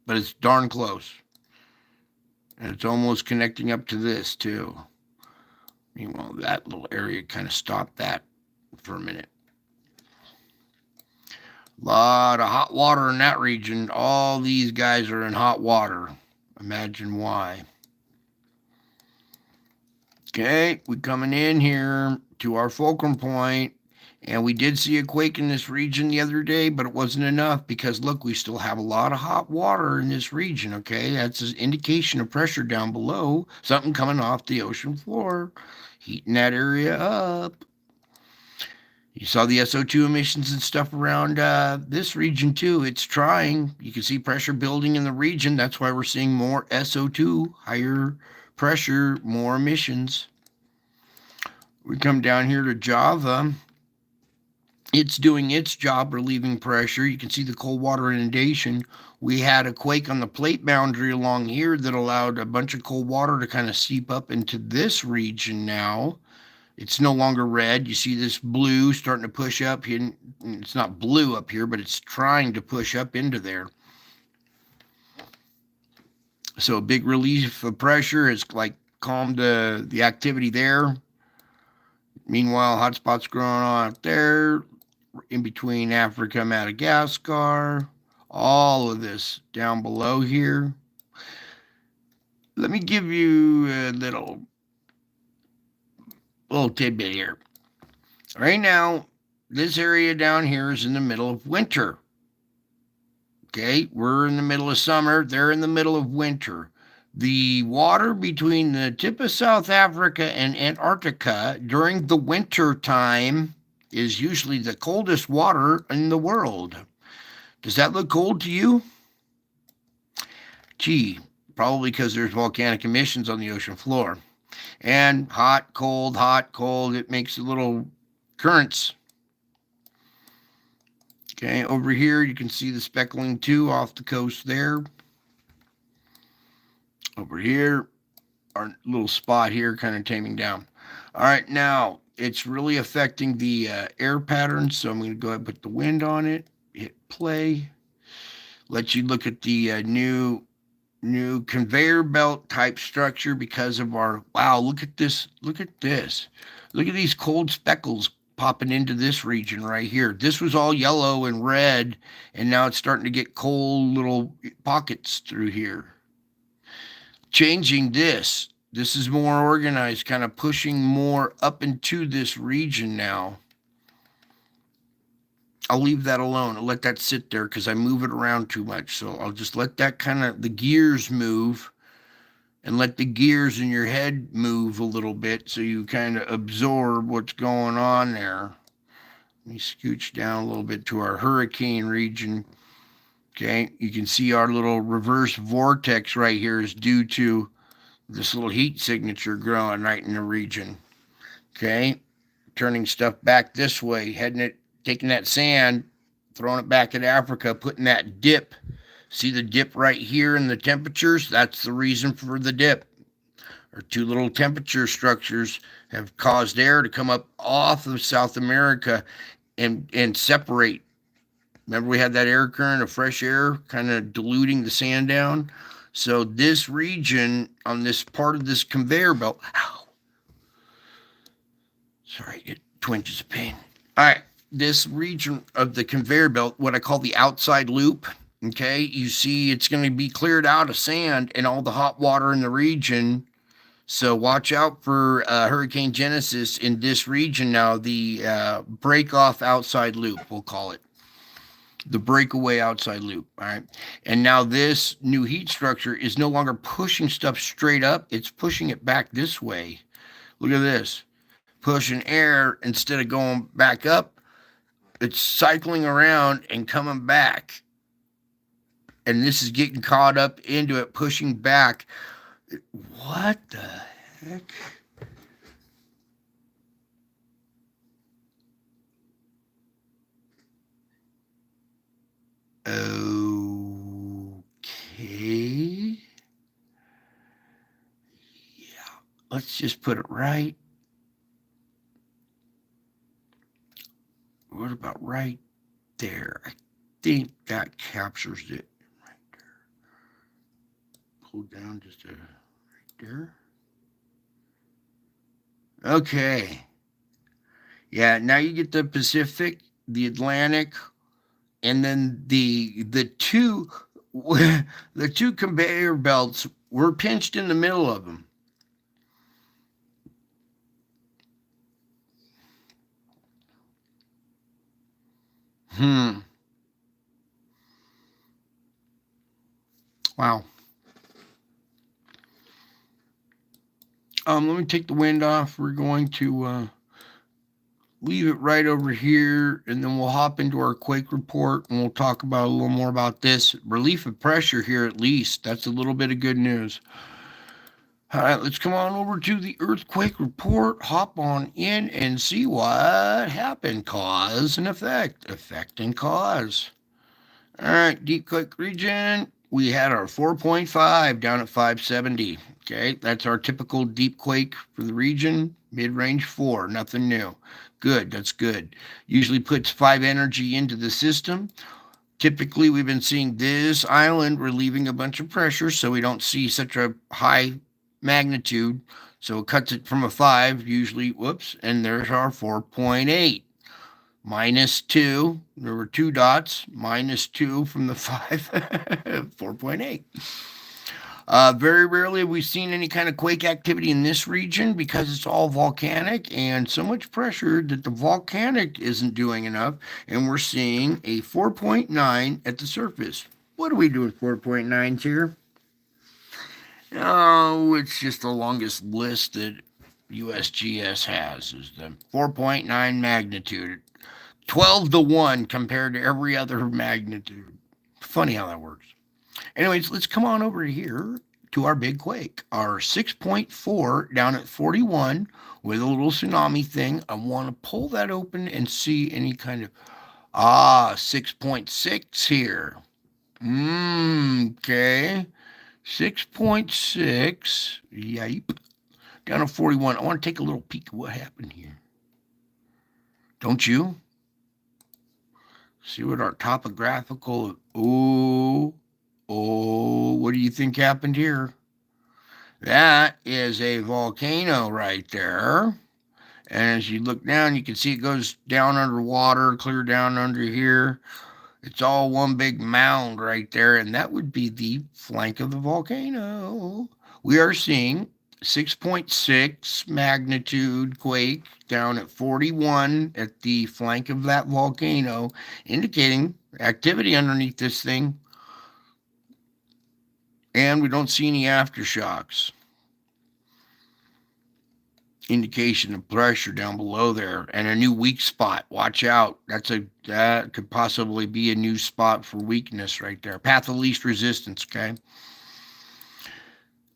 but it's darn close. And it's almost connecting up to this too. Meanwhile, that little area kind of stopped that for a minute. A lot of hot water in that region. All these guys are in hot water. Imagine why. Okay, we're coming in here to our fulcrum point, and we did see a quake in this region the other day, but it wasn't enough because, look, we still have a lot of hot water in this region, okay? That's an indication of pressure down below, something coming off the ocean floor, heating that area up. You saw the SO2 emissions and stuff around this region too. It's trying. You can see pressure building in the region. That's why we're seeing more SO2, higher pressure, more emissions. We come down here to Java. It's doing its job relieving pressure. You can see the cold water inundation. We had a quake on the plate boundary along here that allowed a bunch of cold water to kind of seep up into this region now. It's no longer red. You see this blue starting to push up here. It's not blue up here, but it's trying to push up into there. So a big relief of pressure has like calmed the activity there. Meanwhile, hotspots growing on up there, in between Africa, Madagascar, all of this down below here. Let me give you a little tidbit here. Right now, this area down here is in the middle of winter. Okay, we're in the middle of summer. They're in the middle of winter. The water between the tip of South Africa and Antarctica during the winter time is usually the coldest water in the world. Does that look cold to you? Gee, probably because there's volcanic emissions on the ocean floor. And hot, cold, it makes little currents. Okay, over here you can see the speckling too off the coast there. Over here, our little spot here kind of taming down. All right, now it's really affecting the air pattern, so I'm going to go ahead and put the wind on it, hit play, let you look at the new conveyor belt type structure because of our, wow, look at this, look at these cold speckles popping into this region right here. This was all yellow and red, and now it's starting to get cold little pockets through here. Changing this. This is more organized, kind of pushing more up into this region now. I'll leave that alone. I'll let that sit there because I move it around too much. So I'll just let that kind of, the gears move, and let the gears in your head move a little bit so you kind of absorb what's going on there. Let me scooch down a little bit to our hurricane region. Okay, you can see our little reverse vortex right here is due to this little heat signature growing right in the region. Okay, turning stuff back this way, taking that sand, throwing it back at Africa, putting that dip. See the dip right here in the temperatures? That's the reason for the dip. Our two little temperature structures have caused air to come up off of South America and separate. Remember, we had that air current of fresh air kind of diluting the sand down? So this region on this part of this conveyor belt, sorry, it twinges of pain. All right, this region of the conveyor belt, what I call the outside loop, okay, you see it's going to be cleared out of sand and all the hot water in the region. So watch out for Hurricane Genesis in this region now, the break off outside loop, we'll call it. The breakaway outside loop, all right? And now this new heat structure is no longer pushing stuff straight up. It's pushing it back this way. Look at this. Pushing air instead of going back up. It's cycling around and coming back. And this is getting caught up into it, pushing back. What the heck? Okay. Yeah, let's just put it right. What about right there? I think that captures it right there. Pull down just right there. Okay. Yeah, now you get the Pacific, the Atlantic, and then the two the two conveyor belts were pinched in the middle of them. Wow. Let me take the wind off. We're going to leave it right over here, and then we'll hop into our quake report, and we'll talk about a little more about this. Relief of pressure here, at least. That's a little bit of good news. All right, let's come on over to the earthquake report, hop on in, and see what happened. Cause and effect. Effect and cause. All right, deep quake region. We had our 4.5 down at 570. Okay, that's our typical deep quake for the region. Mid-range 4, nothing new. Good, that's good. Usually puts 5 energy into the system. Typically, we've been seeing this island relieving a bunch of pressure, so we don't see such a high magnitude. So it cuts it from a 5, usually, whoops, and there's our 4.8. -2, there were 2 dots, -2 from the 5, 4.8. Very rarely have we seen any kind of quake activity in this region because it's all volcanic and so much pressure that the volcanic isn't doing enough, and we're seeing a 4.9 at the surface. What do we do with 4.9s here? Oh, it's just the longest list that USGS has is the 4.9 magnitude. 12 to 1 compared to every other magnitude. Funny how that works. Anyways, let's come on over here to our big quake. Our 6.4 down at 41 with a little tsunami thing. I want to pull that open and see any kind of 6.6 here. Okay. 6.6. Yipe. Down to 41. I want to take a little peek at what happened here. Don't you? See what our topographical. What do you think happened here? That is a volcano right there. And as you look down, you can see it goes down underwater, clear down under here. It's all one big mound right there, and that would be the flank of the volcano. We are seeing 6.6 magnitude quake down at 41 at the flank of that volcano, indicating activity underneath this thing. And we don't see any aftershocks. Indication of pressure down below there, and a new weak spot. Watch out. That could possibly be a new spot for weakness right there. Path of least resistance. Okay.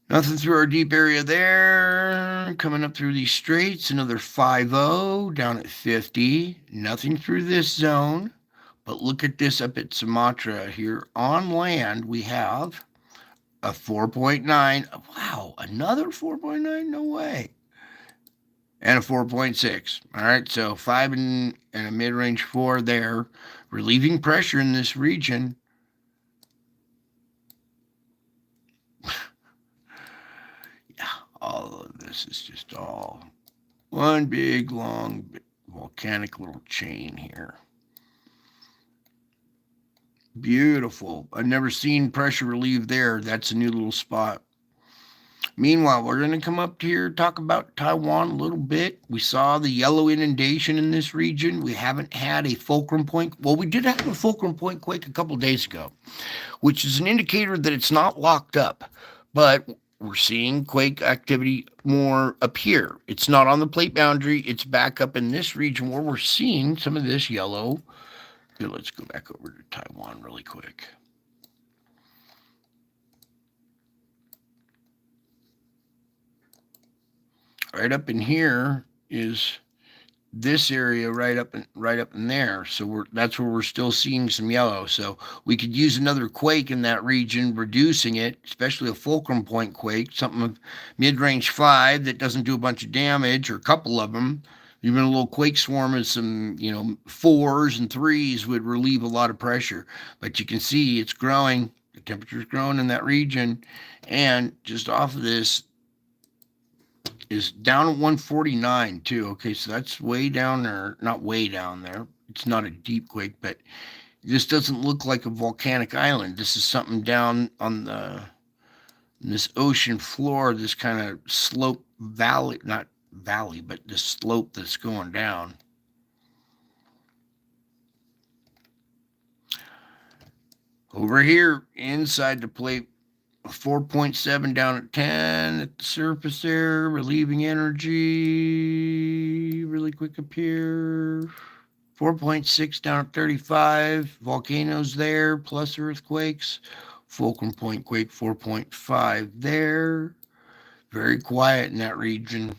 Nothing through our deep area there. Coming up through these straits, another 5-0 down at 50. Nothing through this zone. But look at this up at Sumatra here on land. We have a 4.9. Wow, another 4.9? No way. And a 4.6. All right, so 5 and a mid-range 4 there, relieving pressure in this region. Yeah, all of this is just all one big, long, volcanic little chain here. Beautiful. I've never seen pressure relieved there. That's a new little spot. Meanwhile, we're going to come up here, talk about Taiwan a little bit. We saw the yellow inundation in this region. We haven't had a fulcrum point. Well, we did have a fulcrum point quake a couple of days ago, which is an indicator that it's not locked up. But we're seeing quake activity more up here. It's not on the plate boundary. It's back up in this region where we're seeing some of this yellow. Here, let's go back over to Taiwan really quick. Right up in here is this area right up in there. So that's where we're still seeing some yellow. So we could use another quake in that region, reducing it, especially a fulcrum point quake, something of mid-range 5 that doesn't do a bunch of damage, or a couple of them. Even a little quake swarm of some, 4s and 3s would relieve a lot of pressure. But you can see it's growing. The temperature's growing in that region. And just off of this, is down at 149 too. Okay, so that's way down there. Not way down there. It's not a deep quake, but this doesn't look like a volcanic island. This is something down on this ocean floor, this kind of slope valley, not valley, but the slope that's going down. Over here, inside the plate, 4.7 down at 10 at the surface there, relieving energy. Really quick up here. 4.6 down at 35. Volcanoes there, plus earthquakes. Fulcrum point quake 4.5 there. Very quiet in that region.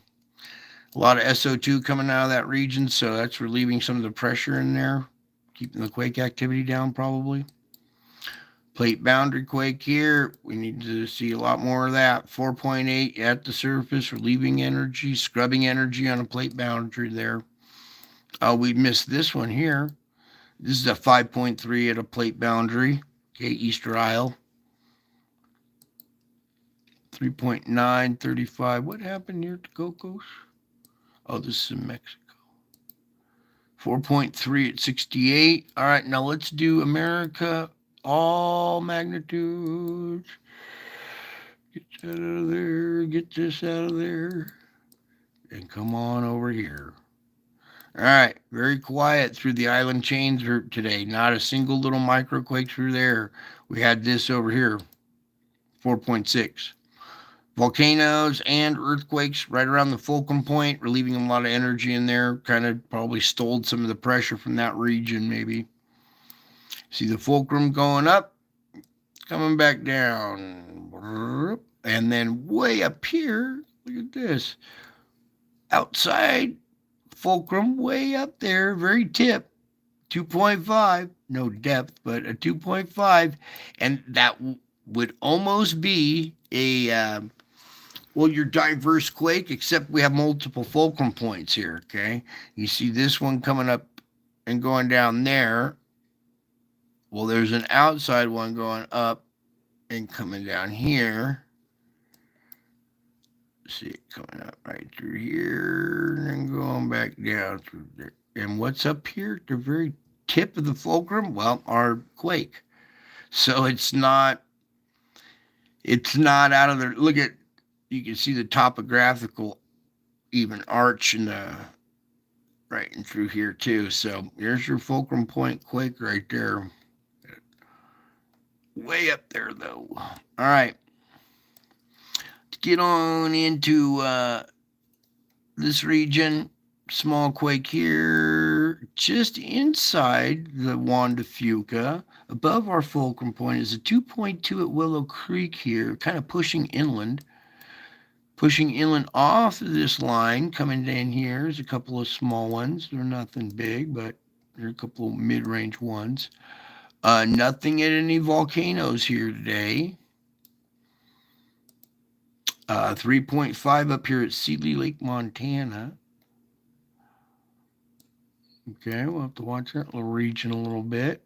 A lot of SO2 coming out of that region, so that's relieving some of the pressure in there, keeping the quake activity down probably. Plate boundary quake here. We need to see a lot more of that. 4.8 at the surface, relieving energy, scrubbing energy on a plate boundary there. We missed this one here. This is a 5.3 at a plate boundary. Okay, Easter Isle. 3.9, 35. What happened near Cocos? Oh, this is in Mexico. 4.3 at 68. All right, now let's do America. All magnitudes. Get that out of there. Get this out of there. And come on over here. All right. Very quiet through the island chains today. Not a single little microquake through there. We had this over here. 4.6. Volcanoes and earthquakes right around the fulcrum point, relieving a lot of energy in there. Kind of probably stole some of the pressure from that region, maybe. See the fulcrum going up, coming back down. And then way up here, look at this. Outside fulcrum, way up there, very tip, 2.5. No depth, but a 2.5. And that would almost be a, your diverse quake, except we have multiple fulcrum points here, okay? You see this one coming up and going down there. Well, there's an outside one going up and coming down here. See it coming up right through here and going back down through there. And what's up here at the very tip of the fulcrum? Well, our quake. So it's not out of there. Look at, you can see the topographical even arch in the right and through here too. So here's your fulcrum point quake right there. Way up there though. All right. To get on into this region, small quake here, just inside the Juan de Fuca. Above our fulcrum point is a 2.2 at Willow Creek here, kind of pushing inland off of this line. Coming down here is a couple of small ones. They're nothing big, but they're a couple of mid-range ones. Nothing at any volcanoes here today. 3.5 up here at Seeley Lake, Montana. Okay, we'll have to watch that little region a little bit.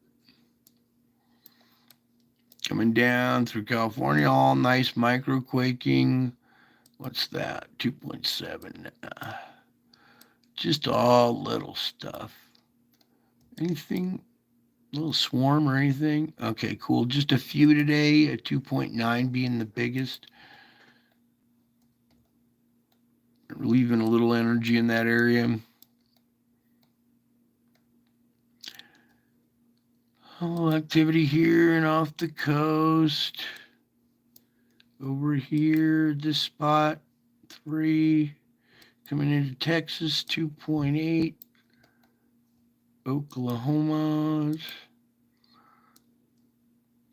Coming down through California, all nice micro quaking. What's that? 2.7. Just all little stuff. Anything? Little swarm or anything? Okay, cool. Just a few today, a 2.9 being the biggest. Leaving a little energy in that area. Oh, activity here and off the coast. Over here, this spot, 3. Coming into Texas, 2.8. Oklahoma.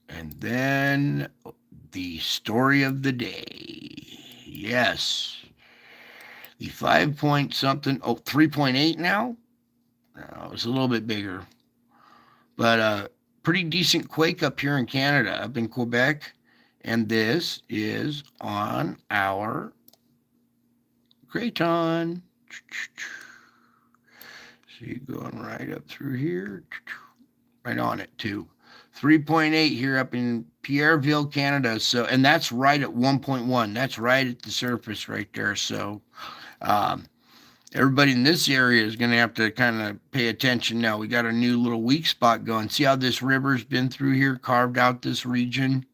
And then the story of the day. Yes. The 5 point something, 3.8 now? No, it's a little bit bigger. But pretty decent quake up here in Canada, up in Quebec. And this is on our Craton. See, going right up through here. Right on it, too. 3.8 here up in Pierreville, Canada. So, and that's right at 1.1. That's right at the surface right there. So, everybody in this area is going to have to kind of pay attention now. We got a new little weak spot going. See how this river's been through here, carved out this region?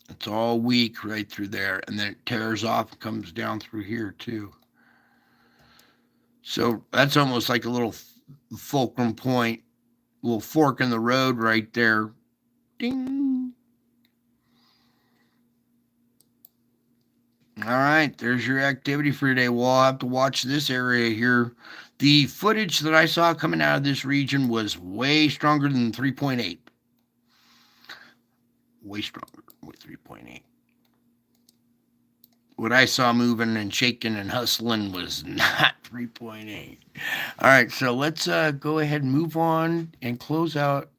It's all weak right through there, and then it tears off and comes down through here too. So that's almost like a little fulcrum point, little fork in the road right there. Ding. All right, there's your activity for today. We'll have to watch this area here. The footage that I saw coming out of this region was way stronger than 3.8. Way stronger with 3.8. What I saw moving and shaking and hustling was not 3.8. All right, so let's go ahead and move on and close out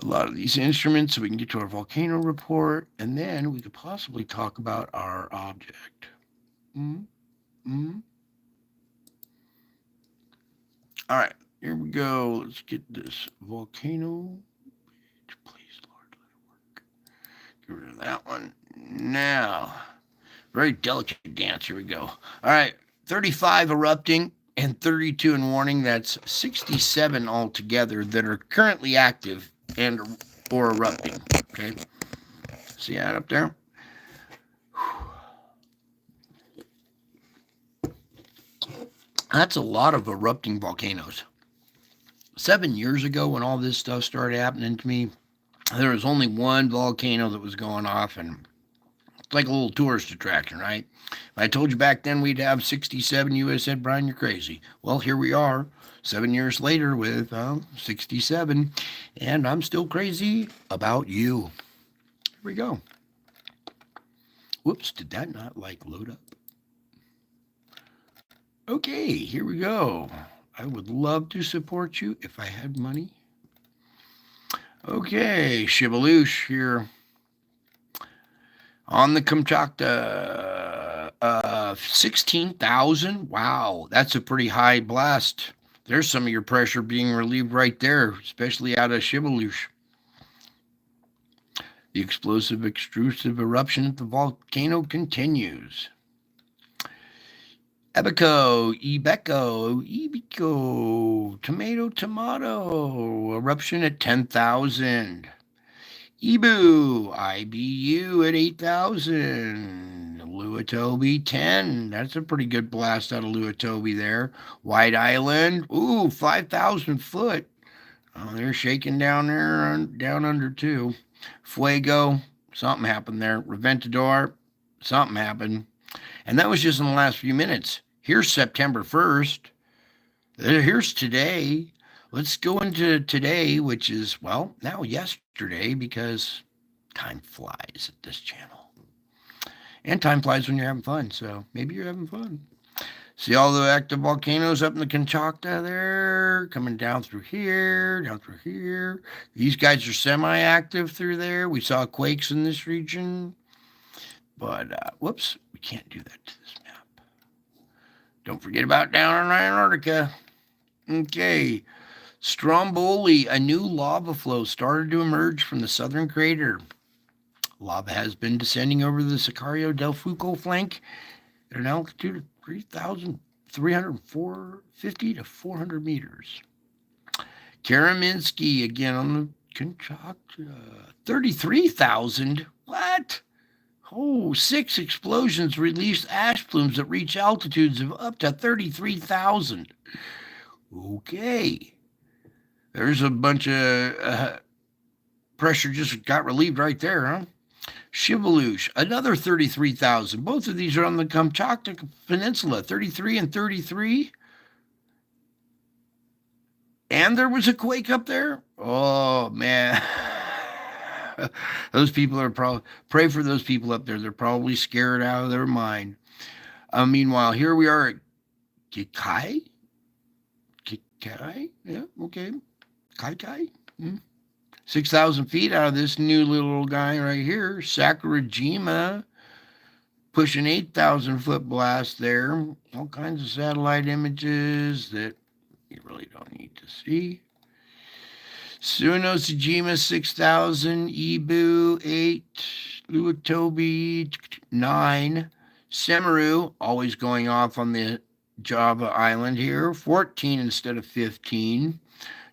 a lot of these instruments so we can get to our volcano report, and then we could possibly talk about our object. All right, here we go. Let's get this volcano. Please, Lord, let it work. Get rid of that one. Now, very delicate dance. Here we go. All right, 35 erupting and 32 in warning. That's 67 altogether that are currently active and or erupting. Okay, see that up there? That's a lot of erupting volcanoes. 7 years ago, when all this stuff started happening to me, there was only one volcano that was going off, and it's like a little tourist attraction, right? If I told you back then we'd have 67, you would have said, Brian, you're crazy. Well, here we are, 7 years later with 67, and I'm still crazy about you. Here we go. Whoops, did that not load up? Okay, here we go. I would love to support you if I had money. Okay, Shibaloosh here. On the Kamchatka, 16,000. Wow, that's a pretty high blast. There's some of your pressure being relieved right there, especially out of Shibaloosh. The explosive, extrusive eruption at the volcano continues. Ebeco, tomato, eruption at 10,000. IBU at 8,000. Luatobi 10. That's a pretty good blast out of Luatobi there. White Island, 5,000 foot. Oh, they're shaking down there, down under too. Fuego, something happened there. Reventador, something happened. And that was just in the last few minutes. Here's September 1st. Here's today. Let's go into today, which is, well, now yesterday, because time flies at this channel. And time flies when you're having fun, so maybe you're having fun. See all the active volcanoes up in the Kamchatka there, coming down through here, down through here. These guys are semi-active through there. We saw quakes in this region. But, whoops, we can't do that to this map. Don't forget about down in Antarctica. Okay. Stromboli, a new lava flow started to emerge from the southern crater. Lava has been descending over the Sicario del Fuoco flank at an altitude of 3,350 to 400 meters. Karaminsky, again on the Kamchatka, 33,000. What? 6 explosions released ash plumes that reach altitudes of up to 33,000. Okay. There's a bunch of pressure just got relieved right there, huh? Shivalush, another 33,000. Both of these are on the Kamchatka Peninsula, 33 and 33. And there was a quake up there? Oh, man. Those people are probably, pray for those people up there. They're probably scared out of their mind. Meanwhile, here we are at Kikai? Yeah, okay. Kai? 6,000 feet out of this new little guy right here, Sakurajima, pushing 8,000 foot blast there. All kinds of satellite images that you really don't need to see. Sunosujima 6,000, Ibu 8, Luatobi 9, Semaru always going off on the Java Island here, 14 instead of 15.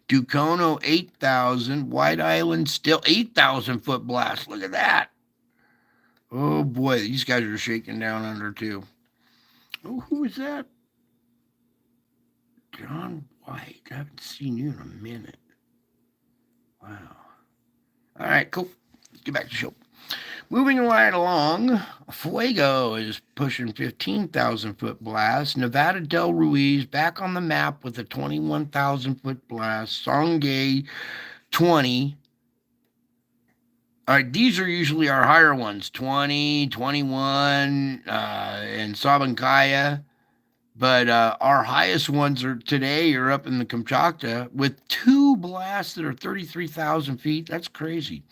Dukono 8,000, White Island still 8,000 foot blast. Look at that. Oh boy, these guys are shaking down under too. Oh, who was that? John White. I haven't seen you in a minute. Wow. All right, cool. Let's get back to the show. Moving right along, Fuego is pushing 15,000 foot blast. Nevada del Ruiz back on the map with a 21,000 foot blast. Songay 20. All right, these are usually our higher ones, 20, 21, and Sabancaya. But our highest ones today are up in the Kamchatka with 2 blasts that are 33,000 feet. That's crazy.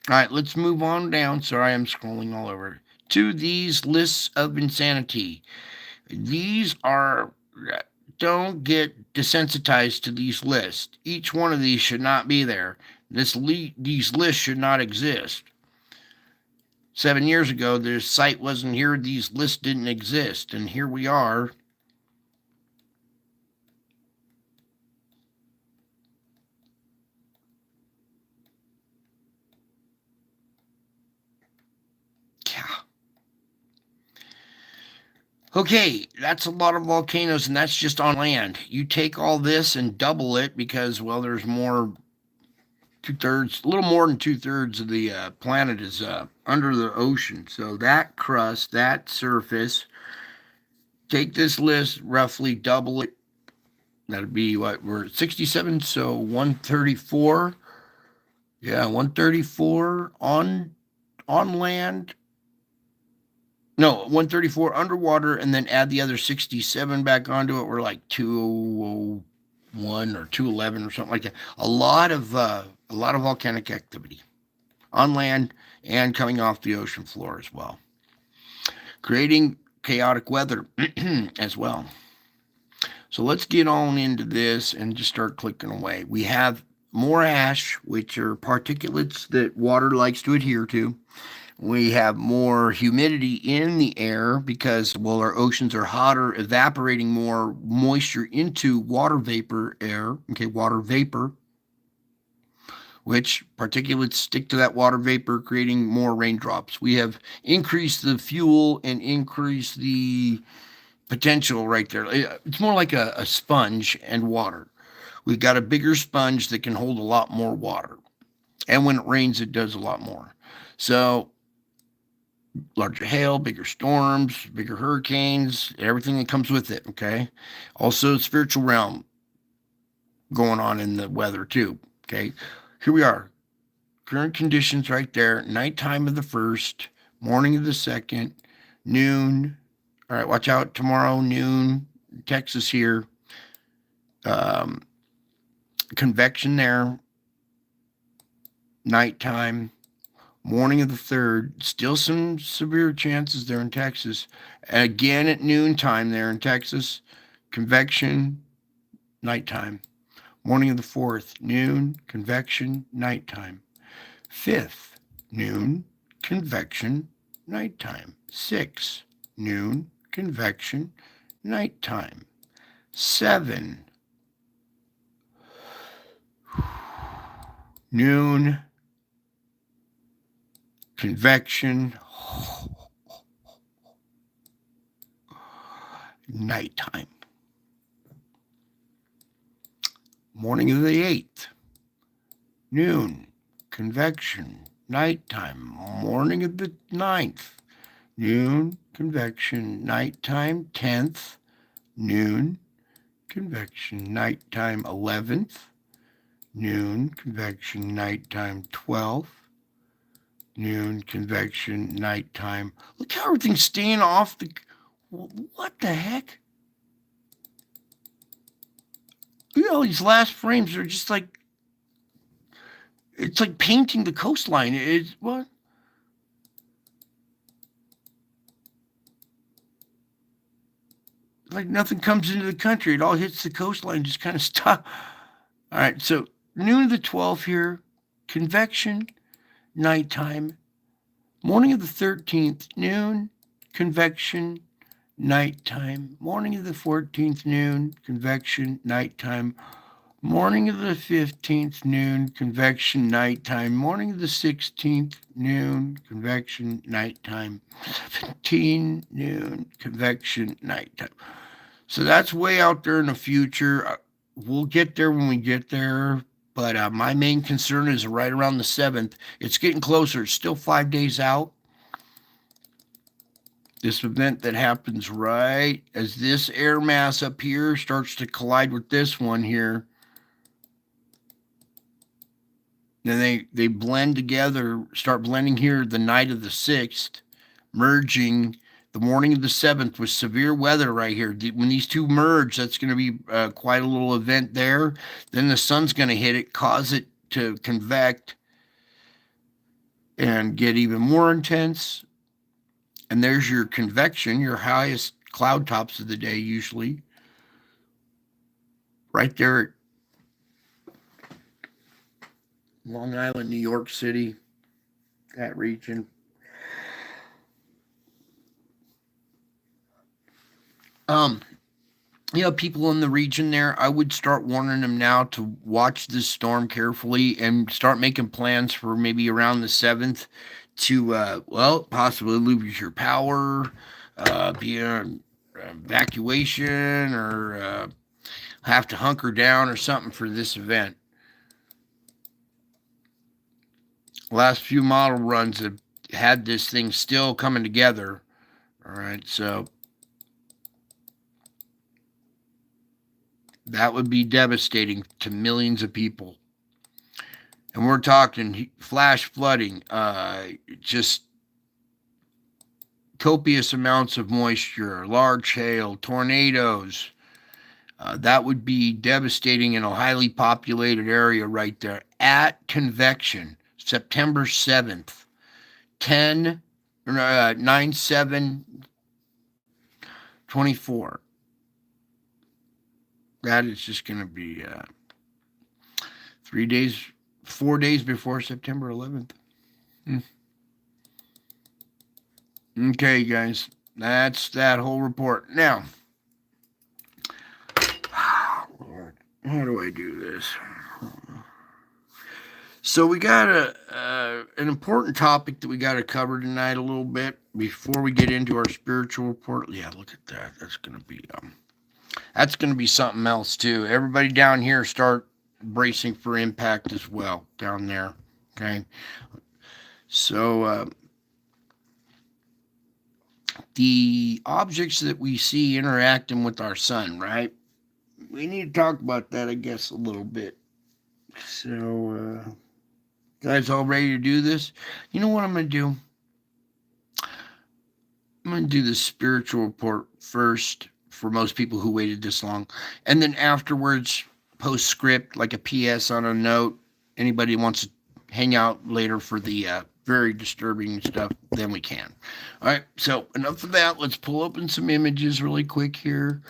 All right, let's move on down. Sorry, I'm scrolling all over. To these lists of insanity. These are, don't get desensitized to these lists. Each one of these should not be there. These lists should not exist. 7 years ago, this site wasn't here. These lists didn't exist. And here we are. Okay, that's a lot of volcanoes, and that's just on land. You take all this and double it because, well, there's more, a little more than 2/3 of the planet is under the ocean. So that crust, that surface, take this list, roughly double it. That'd be what, we're at 67, so 134. Yeah, 134 on land. No, 134 underwater, and then add the other 67 back onto it. We're like 201 or 211 or something like that. A lot of volcanic activity on land and coming off the ocean floor as well, creating chaotic weather as well. So let's get on into this and just start clicking away. We have more ash, which are particulates that water likes to adhere to. We have more humidity in the air because, well, our oceans are hotter, evaporating more moisture into water vapor air, okay, water vapor, which particulates stick to that water vapor, creating more raindrops. We have increased the fuel and increased the potential right there. It's more like a sponge and water. We've got a bigger sponge that can hold a lot more water. And when it rains, it does a lot more. So, larger hail, bigger storms, bigger hurricanes, everything that comes with it, okay? Also, spiritual realm going on in the weather, too, okay? Here we are. Current conditions right there. Nighttime of the 1st, morning of the 2nd, noon. All right, watch out tomorrow, noon, Texas here. Convection there. Nighttime. Morning of the 3rd, still some severe chances there in Texas. Again at noontime there in Texas. Convection, nighttime. Morning of the 4th, noon, convection, nighttime. 5th, noon, convection, nighttime. 6, noon, convection, nighttime. 7, noon, convection, nighttime. Morning of the 8th, noon, convection, nighttime. Morning of the 9th, noon, convection, nighttime. 10th, noon, convection, nighttime. 11th, noon, convection, nighttime. 12th, noon, convection, nighttime. Look how everything's staying off the... What the heck? You know, these last frames are just like... It's like painting the coastline. It's what? Like nothing comes into the country. It all hits the coastline, just kind of stop. All right, so noon of the 12th here, convection, nighttime. Morning of the 13th, noon, convection, nighttime. Morning of the 14th, noon, convection, nighttime. Morning of the 15th, noon, convection, nighttime. Morning of the 16th, noon, convection, nighttime. 17, noon, convection, nighttime. So that's way out there in the future. We'll get there when we get there. But my main concern is right around the 7th. It's getting closer. It's still 5 days out. This event that happens right as this air mass up here starts to collide with this one here. Then they blend together, start blending here the night of the 6th, merging the morning of the 7th with severe weather right here. When these two merge, that's going to be quite a little event there. Then the sun's going to hit it, cause it to convect and get even more intense. And there's your convection, your highest cloud tops of the day usually. Right there at Long Island, New York City, that region. You know, people in the region there, I would start warning them now to watch this storm carefully and start making plans for maybe around the 7th to, well, possibly lose your power, be an evacuation, or have to hunker down or something for this event. Last few model runs have had this thing still coming together. All right, so that would be devastating to millions of people. And we're talking flash flooding, just copious amounts of moisture, large hail, tornadoes. That would be devastating in a highly populated area right there. At convection, September 7th, 9/7/24. That is just going to be 3 days, 4 days before September 11th. Hmm. Okay, guys, that's that whole report. Now, Lord, how do I do this? So we got an important topic that we got to cover tonight a little bit before we get into our spiritual report. Yeah, look at that. That's gonna be something else too. Everybody down here start bracing for impact as well down there. Okay, so the objects that we see interacting with our sun, right? We need to talk about that, I guess, a little bit. So, guys, all ready to do this? You know what I'm gonna do? I'm going to do the spiritual report first for most people who waited this long. And then afterwards, postscript, like a PS on a note. Anybody wants to hang out later for the very disturbing stuff, then we can. All right, so enough of that. Let's pull open some images really quick here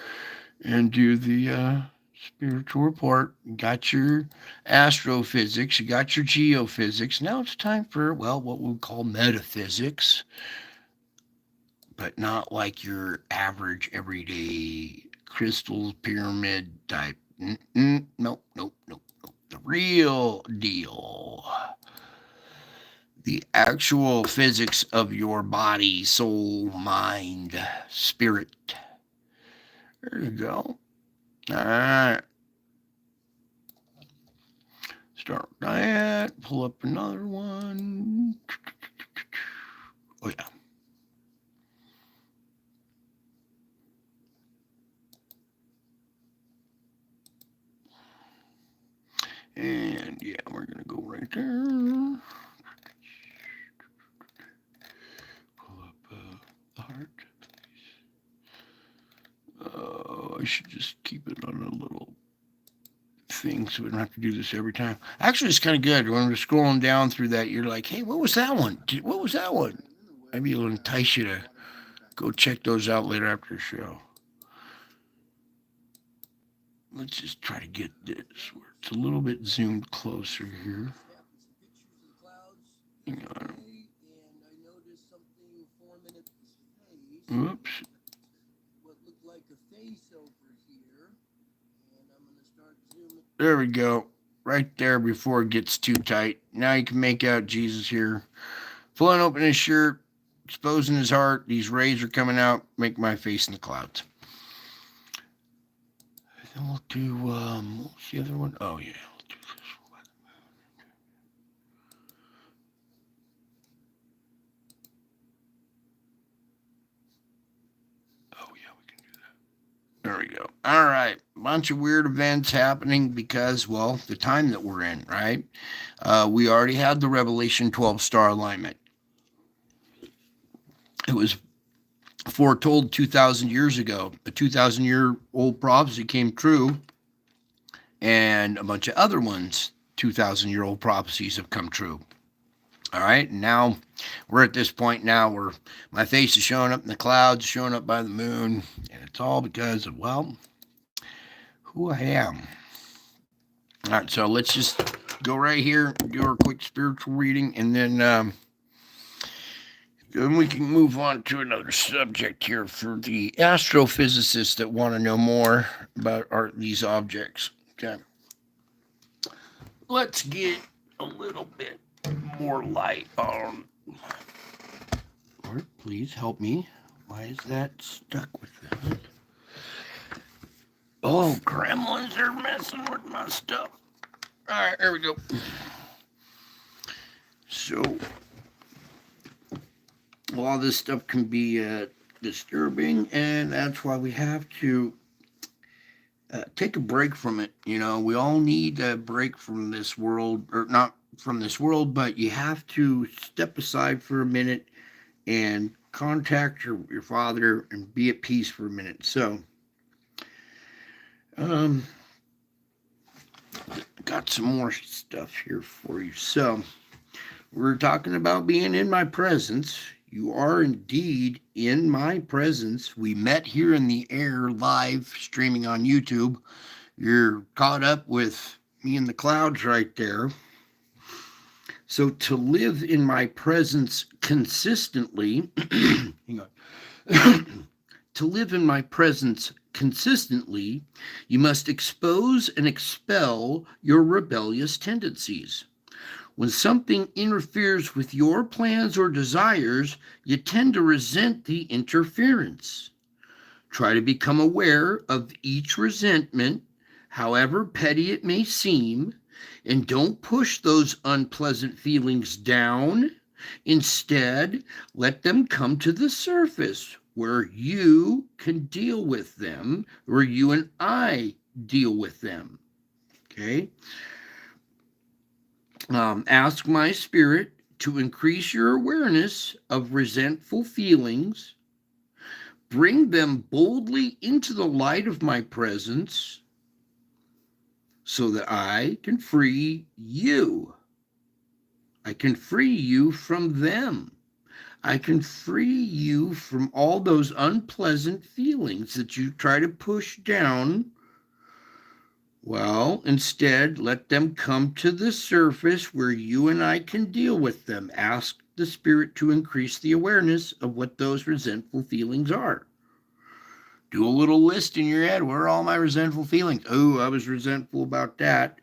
and do the spiritual report. You got your astrophysics, you got your geophysics. Now it's time for, well, what we call metaphysics, but not like your average everyday crystals pyramid type. Nope. The real deal. The actual physics of your body, soul, mind, spirit. There you go. All right. Start with that. Pull up another one. Oh, yeah. And yeah, we're going to go right there. Pull up the heart. I should just keep it on a little thing so we don't have to do this every time. Actually, it's kind of good. When we're scrolling down through that, you're like, hey, what was that one? What was that one? Maybe it'll entice you to go check those out later after the show. Let's just try to get this where it's a little bit zoomed closer here. Hang on. Oops. There we go. Right there before it gets too tight. Now you can make out Jesus here. Pulling open his shirt, exposing his heart. These rays are coming out. Make my face in the clouds. Then we'll do, what's the other one? Oh, yeah. We'll do this one. Oh, yeah, we can do that. There we go. All right. Bunch of weird events happening because, well, the time that we're in, right? We already had the Revelation 12 star alignment. It was foretold 2,000 years ago. A 2,000-year-old prophecy came true, and a bunch of other ones, 2,000-year-old prophecies have come true. All right, and now we're at this point now where my face is showing up in the clouds, showing up by the moon, and it's all because of, well, who I am. All right, so let's just go right here, do our quick spiritual reading, and then we can move on to another subject here for the astrophysicists that want to know more about these objects. Okay. Let's get a little bit more light on. Lord, please help me. Why is that stuck with that? Oh, gremlins are messing with my stuff. All right, there we go. So, all this stuff can be disturbing, and that's why we have to take a break from it. You know, we all need a break from this world, or not from this world, but you have to step aside for a minute and contact your father and be at peace for a minute. So, got some more stuff here for you. So, we're talking about being in my presence. You are indeed in my presence. We met here in the air live streaming on YouTube. You're caught up with me in the clouds right there. So to live in my presence consistently, hang on. To live in my presence consistently, you must expose and expel your rebellious tendencies. When something interferes with your plans or desires, you tend to resent the interference. Try to become aware of each resentment, however petty it may seem, and don't push those unpleasant feelings down. Instead, let them come to the surface where you can deal with them, where you and I deal with them. Okay? Ask my spirit to increase your awareness of resentful feelings. Bring them boldly into the light of my presence so that I can free you. I can free you from them. I can free you from all those unpleasant feelings that you try to push down. Well, instead, let them come to the surface where you and I can deal with them. Ask the Spirit to increase the awareness of what those resentful feelings are. Do a little list in your head. Where are all my resentful feelings? Oh, I was resentful about that.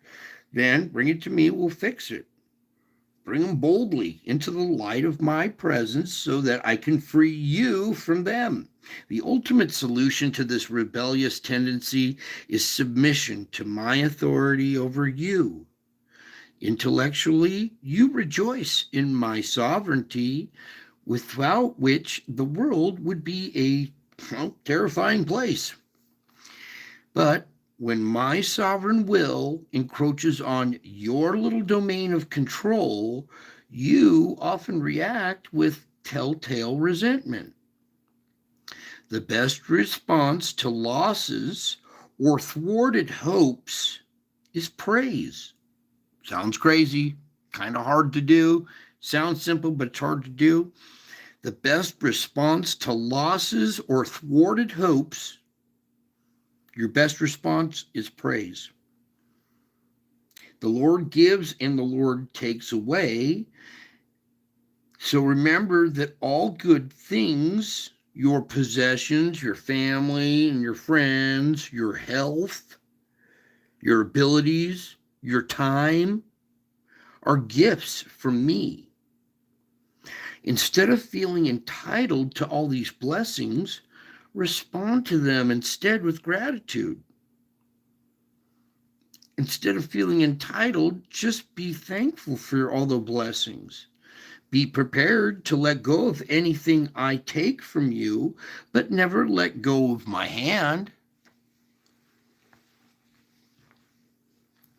Then bring it to me. We'll fix it. Bring them boldly into the light of my presence so that I can free you from them. The ultimate solution to this rebellious tendency is submission to my authority over you. Intellectually, you rejoice in my sovereignty, without which the world would be a terrifying place. But when my sovereign will encroaches on your little domain of control, you often react with telltale resentment. The best response to losses or thwarted hopes is praise. Sounds crazy, kind of hard to do. Sounds simple, but it's hard to do. The best response to losses or thwarted hopes, your best response is praise. The Lord gives and the Lord takes away. So remember that all good things, your possessions, your family and your friends, your health, your abilities, your time, are gifts from me. Instead of feeling entitled to all these blessings, respond to them instead with gratitude. Instead of feeling entitled, just be thankful for all the blessings. Be prepared to let go of anything I take from you, but never let go of my hand.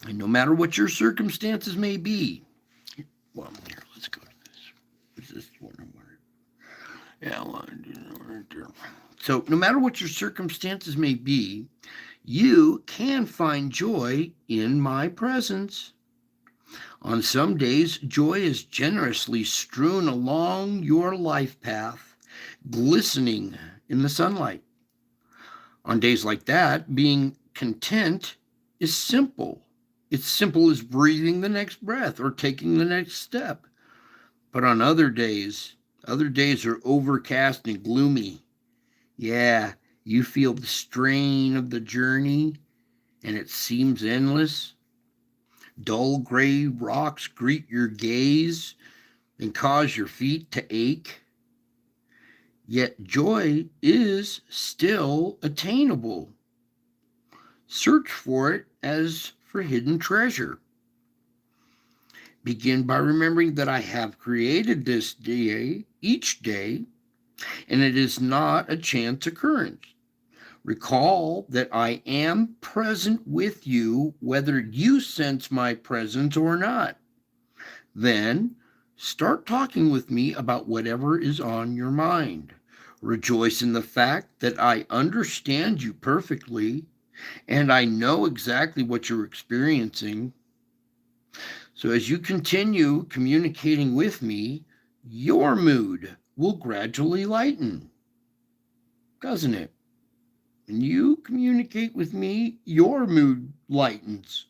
And no matter what your circumstances may be, well, here, let's go to this. Is this one I wanted? Yeah, I wanted to do right there. So no matter what your circumstances may be, you can find joy in my presence. On some days, joy is generously strewn along your life path, glistening in the sunlight. On days like that, being content is simple. It's simple as breathing the next breath or taking the next step. But on other days are overcast and gloomy. Yeah, you feel the strain of the journey, and it seems endless. Dull gray rocks greet your gaze and cause your feet to ache. Yet joy is still attainable. Search for it as for hidden treasure. Begin by remembering that I have created this day, each day, and it is not a chance occurrence. Recall that I am present with you, whether you sense my presence or not. Then start talking with me about whatever is on your mind. Rejoice in the fact that I understand you perfectly and I know exactly what you're experiencing. So as you continue communicating with me, your mood will gradually lighten, doesn't it? When you communicate with me, your mood lightens.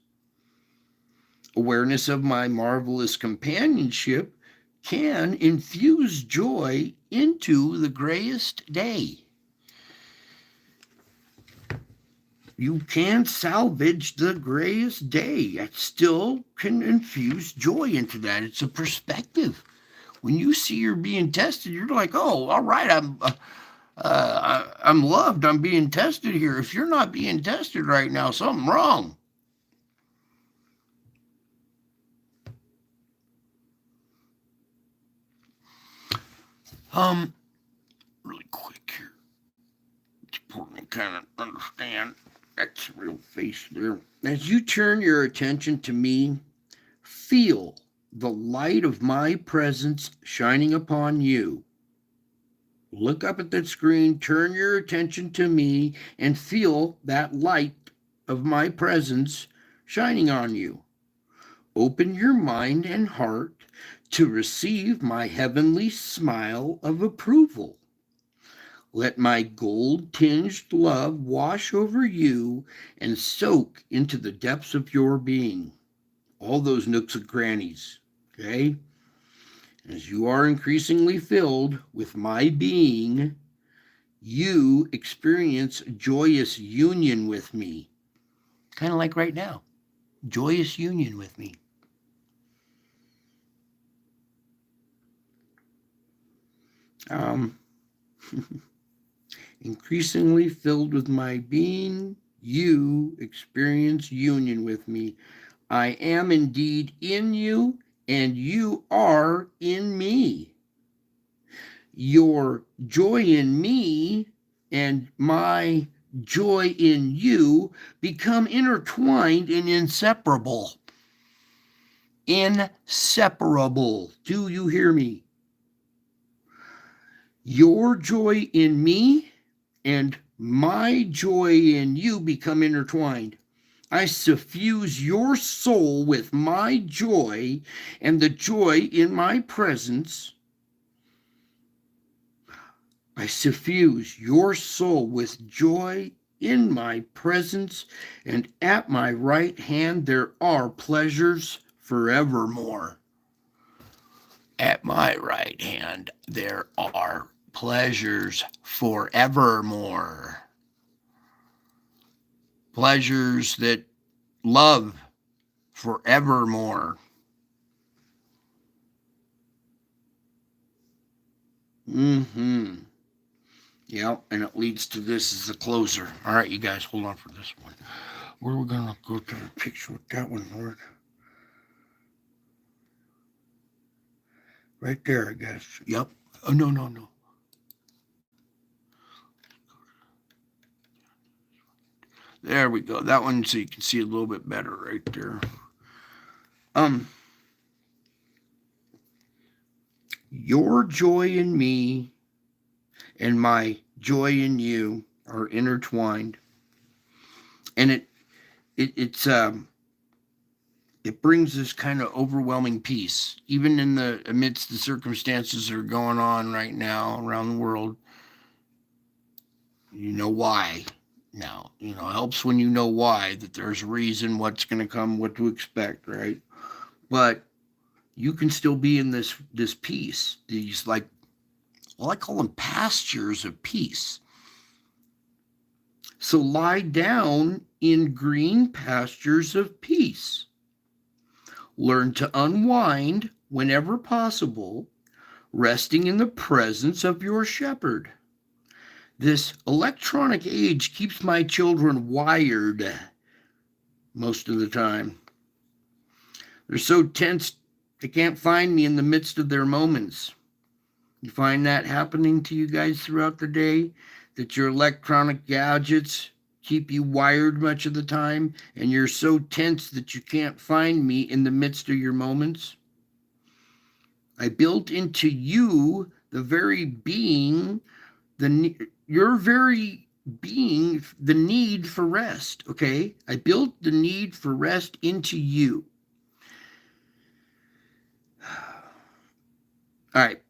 Awareness of my marvelous companionship can infuse joy into the grayest day. You can salvage the grayest day. It still can infuse joy into that. It's a perspective. When you see you're being tested, you're like, oh, all right, I'm loved. I'm being tested here. If you're not being tested right now, something wrong. Really quick here. It's important to kind of understand that's real face there. As you turn your attention to me, feel the light of my presence shining upon you. Look up at that screen, turn your attention to me, and feel that light of my presence shining on you. Open your mind and heart to receive my heavenly smile of approval. Let my gold-tinged love wash over you and soak into the depths of your being. All those nooks and crannies, okay? As you are increasingly filled with my being, you experience joyous union with me. Kind of like right now. Joyous union with me. Increasingly filled with my being, you experience union with me. I am indeed in you, and you are in me. Your joy in me and my joy in you become intertwined and inseparable. Inseparable. Do you hear me? Your joy in me and my joy in you become intertwined. I suffuse your soul with my joy and the joy in my presence. I suffuse your soul with joy in my presence, and at my right hand there are pleasures forevermore. At my right hand there are pleasures forevermore. Pleasures that love forevermore. Yeah, and it leads to this as the closer. All right, you guys, hold on for this one. Where are we going to go to the picture with that one, Lord? Right there, I guess. Yep. Oh, no. There we go. That one, so you can see a little bit better right there. Your joy in me and my joy in you are intertwined, and it brings this kind of overwhelming peace, even in the amidst the circumstances that are going on right now around the world. You know why now. It helps when you know why, that there's a reason, what's going to come, what to expect, right? But you can still be in this peace, these, like, well, I call them pastures of peace. So lie down in green pastures of peace. Learn to unwind whenever possible, resting in the presence of your shepherd. This electronic age keeps my children wired most of the time. They're so tense they can't find me in the midst of their moments. You find that happening to you guys throughout the day? That your electronic gadgets keep you wired much of the time, and you're so tense that you can't find me in the midst of your moments? I built into you the very being, your very being, the need for rest, okay? I built the need for rest into you. All right.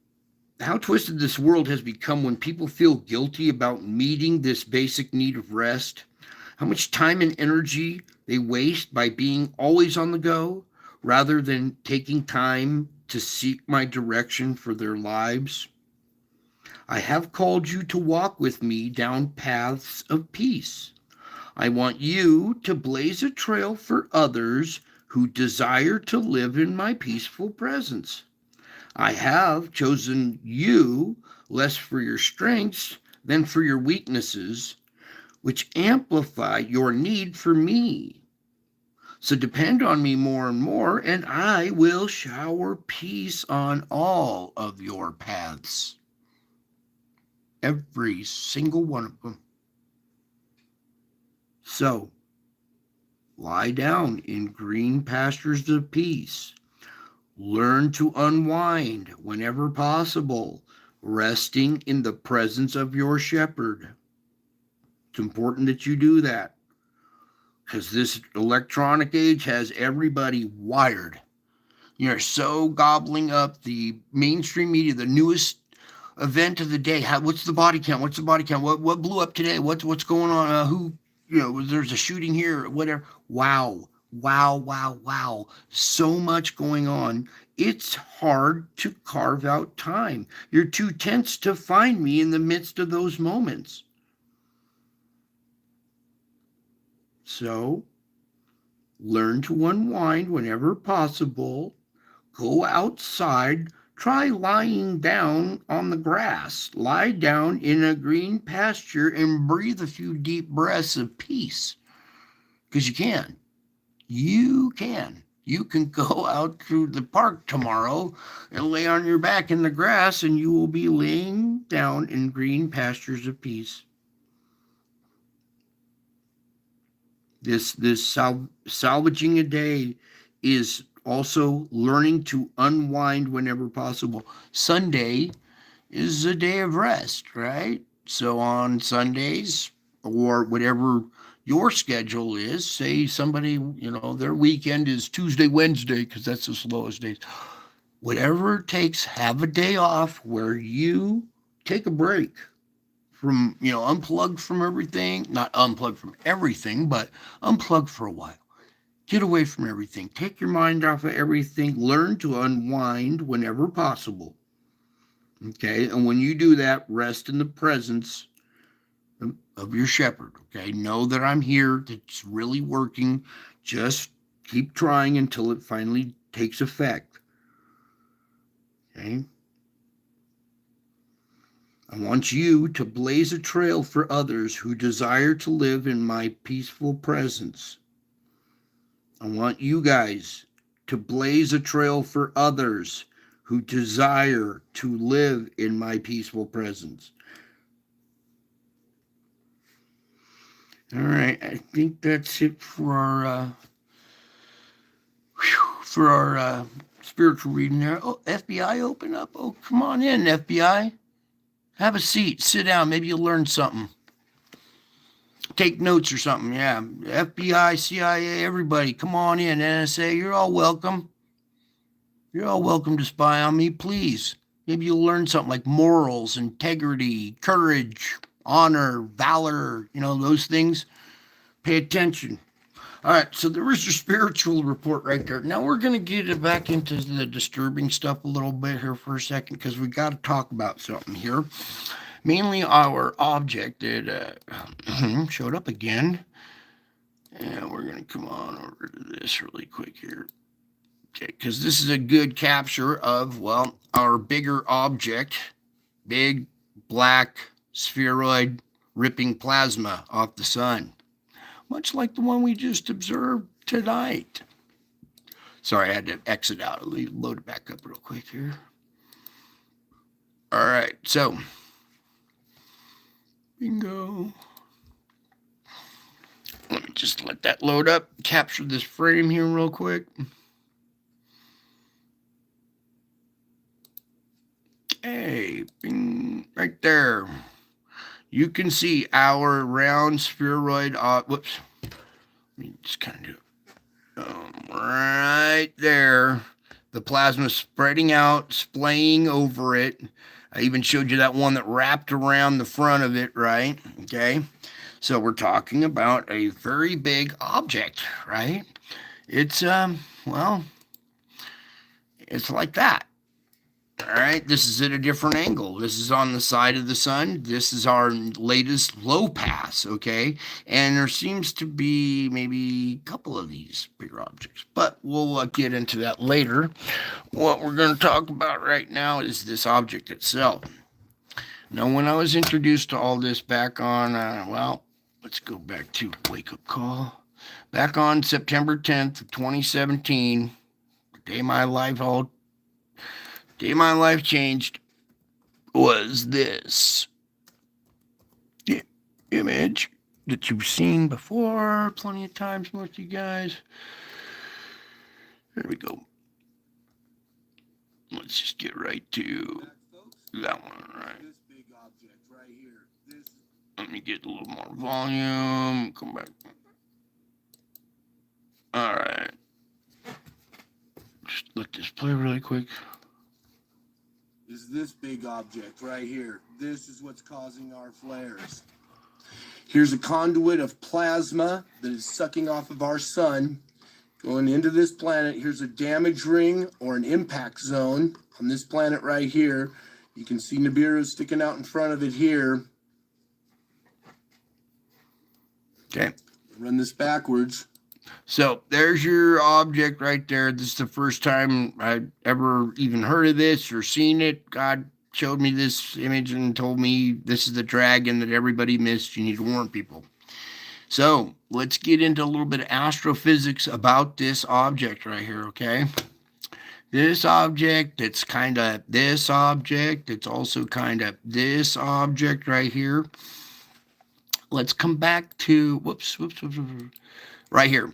How twisted this world has become when people feel guilty about meeting this basic need of rest. How much time and energy they waste by being always on the go, rather than taking time to seek my direction for their lives. I have called you to walk with me down paths of peace. I want you to blaze a trail for others who desire to live in my peaceful presence. I have chosen you less for your strengths than for your weaknesses, which amplify your need for me. So depend on me more and more, and I will shower peace on all of your paths. Every single one of them. So, lie down in green pastures of peace. Learn to unwind whenever possible, resting in the presence of your shepherd. It's important that you do that because this electronic age has everybody wired. You're so gobbling up the mainstream media, the newest event of the day. What's the body count? What's the body count? What blew up today? What's going on? Who, there's a shooting here, whatever. Wow. Wow, wow, wow. So much going on. It's hard to carve out time. You're too tense to find me in the midst of those moments. So, learn to unwind whenever possible. Go outside. Try lying down on the grass. Lie down in a green pasture and breathe a few deep breaths of peace. Because you can. You can. You can go out to the park tomorrow and lay on your back in the grass, and you will be laying down in green pastures of peace. This salvaging a day is also learning to unwind whenever possible. Sunday is a day of rest, right? So on Sundays or whatever your schedule is, say somebody, their weekend is Tuesday, Wednesday, because that's the slowest days. Whatever it takes, have a day off where you take a break from, unplug from everything, not unplug from everything, but unplug for a while. Get away from everything. Take your mind off of everything. Learn to unwind whenever possible. Okay, and when you do that, rest in the presence of your shepherd. Okay, know that I'm here. It's really working. Just keep trying until it finally takes effect. Okay. I want you to blaze a trail for others who desire to live in my peaceful presence. I want you guys to blaze a trail for others who desire to live in my peaceful presence. All right, I think that's it for our spiritual reading there. Oh, FBI open up. Oh, come on in, FBI. Have a seat. Sit down. Maybe you'll learn something. Take notes or something. Yeah, FBI, CIA, everybody, come on in. NSA, you're all welcome. You're all welcome to spy on me, please. Maybe you'll learn something like morals, integrity, courage, honor, valor, those things. Pay attention. All right, so there was your spiritual report right there. Now we're going to get it back into the disturbing stuff a little bit here for a second because we got to talk about something here. Mainly our object that showed up again. And we're going to come on over to this really quick here. Okay, because this is a good capture of, our bigger object, big black spheroid ripping plasma off the sun. Much like the one we just observed tonight. Sorry, I had to exit out. Load it back up real quick here. All right, so bingo. Let me just let that load up. Capture this frame here real quick. Hey, bing, right there. You can see our round spheroid. Whoops. Let me just kind of do it. Right there. The plasma spreading out, splaying over it. I even showed you that one that wrapped around the front of it, right? Okay. So we're talking about a very big object, right? It's, It's like that. All right, this is at a different angle. This is on the side of the sun. This is our latest low pass, okay? And there seems to be maybe a couple of these bigger objects, but we'll get into that later. What we're going to talk about right now is this object itself. Now, when I was introduced to all this back on, let's go back to Wake Up Call. Back on September 10th of 2017, the day my life changed was this image that you've seen before plenty of times, most of you guys. There we go. Let's just get right to that one, right? Let me get a little more volume. Come back. All right. Just let this play really quick. Is this big object right here. This is what's causing our flares. Here's a conduit of plasma that is sucking off of our sun, going into this planet. Here's a damage ring or an impact zone on this planet right here. You can see Nibiru sticking out in front of it here. Okay. Run this backwards. So there's your object right there. This is the first time I'd ever even heard of this or seen it. God showed me this image and told me this is the dragon that everybody missed. You need to warn people. So let's get into a little bit of astrophysics about this object right here, okay? This object, it's kind of this object. It's also kind of this object right here. Let's come back to, right here.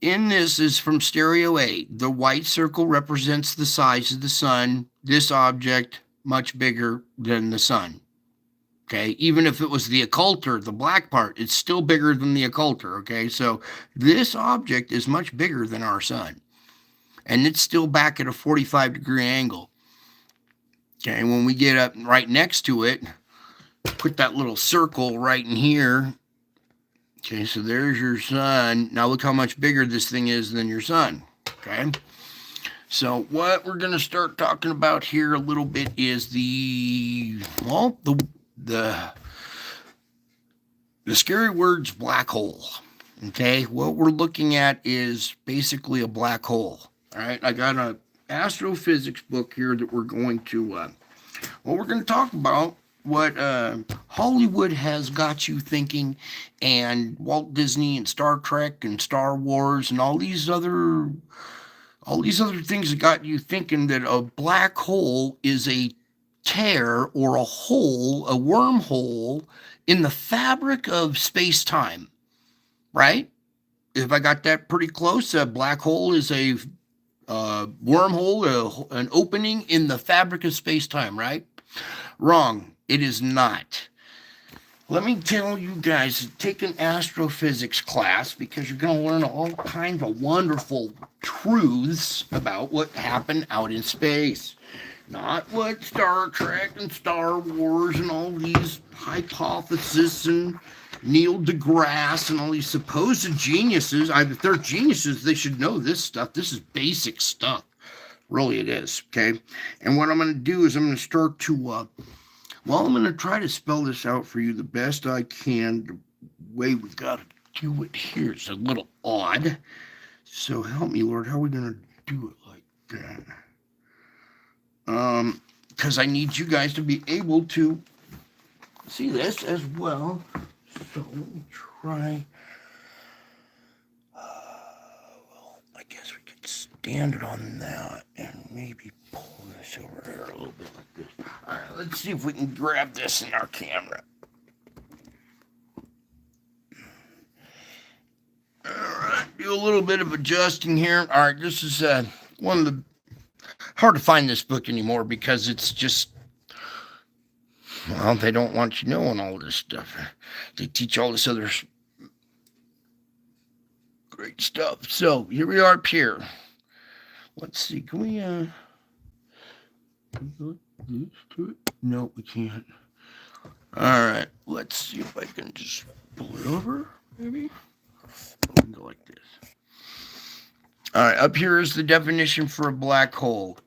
In this is from stereo A. The white circle represents the size of the sun. This object, much bigger than the sun. Okay, even if it was the occulter, the black part, it's still bigger than the occulter. Okay, so this object is much bigger than our sun. And it's still back at a 45-degree angle. Okay, when we get up right next to it, put that little circle right in here. Okay, so there's your sun. Now look how much bigger this thing is than your sun. Okay, so what we're going to start talking about here a little bit is the scary words black hole. Okay, what we're looking at is basically a black hole. All right, I got an astrophysics book here that we're going to talk about what Hollywood has got you thinking, and Walt Disney and Star Trek and Star Wars and all these other things that got you thinking that a black hole is a tear or a hole, a wormhole in the fabric of space-time, right? If I got that pretty close, a black hole is a wormhole, an opening in the fabric of space-time, right? Wrong. It is not. Let me tell you guys, take an astrophysics class because you're going to learn all kinds of wonderful truths about what happened out in space. Not what Star Trek and Star Wars and all these hypotheses and Neil deGrasse and all these supposed geniuses. If they're geniuses, they should know this stuff. This is basic stuff. Really, it is. Okay. And what I'm going to do is I'm going to start to, I'm going to try to spell this out for you the best I can. The way we've got to do it here is a little odd. So help me, Lord. How are we going to do it like that? Because I need you guys to be able to see this as well. So let me try. I guess we could stand it on that and maybe pull this over here a little bit like this. All right, let's see if we can grab this in our camera. All right, do a little bit of adjusting here. All right, this is one of the hard to find this book anymore because it's just, well, they don't want you knowing all this stuff. They teach all this other great stuff. So here we are up here. Let's see, can we go this to it? No, we can't. All right, let's see if I can just pull it over, maybe. We can go like this. All right, up here is the definition for a black hole.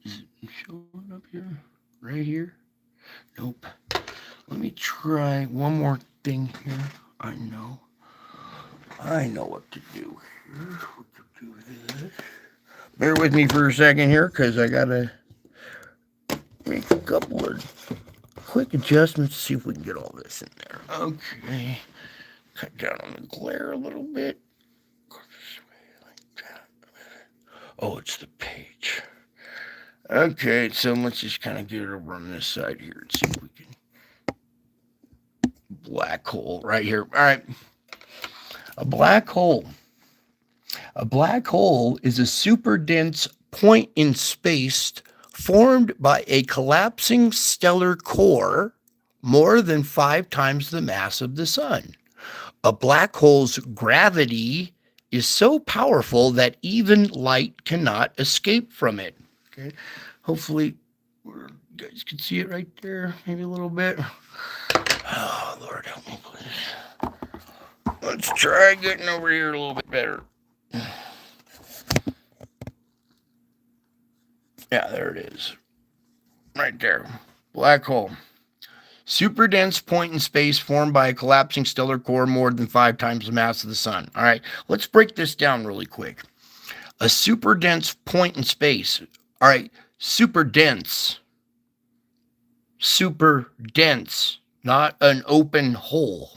Is it showing up here? Right here? Nope. Let me try one more thing here. I know what to do here. What to do this. Bear with me for a second here, because I gotta make a couple of quick adjustments to see if we can get all this in there. Okay. Cut down on the glare a little bit. Go this way like that. Oh, it's the page. Okay, so let's just kind of get it over on this side here and see if we can. Black hole right here. All right. A black hole. A black hole is a super dense point in space formed by a collapsing stellar core more than 5 times the mass of the sun. A black hole's gravity is so powerful that even light cannot escape from it. Okay, hopefully you guys can see it right there, maybe a little bit. Oh, Lord, help me, please. Let's try getting over here a little bit better. Yeah, there it is. Right there. Black hole. Super dense point in space formed by a collapsing stellar core more than 5 times the mass of the sun. All right, let's break this down really quick. A super dense point in space. All right, super dense. Super dense, not an open hole.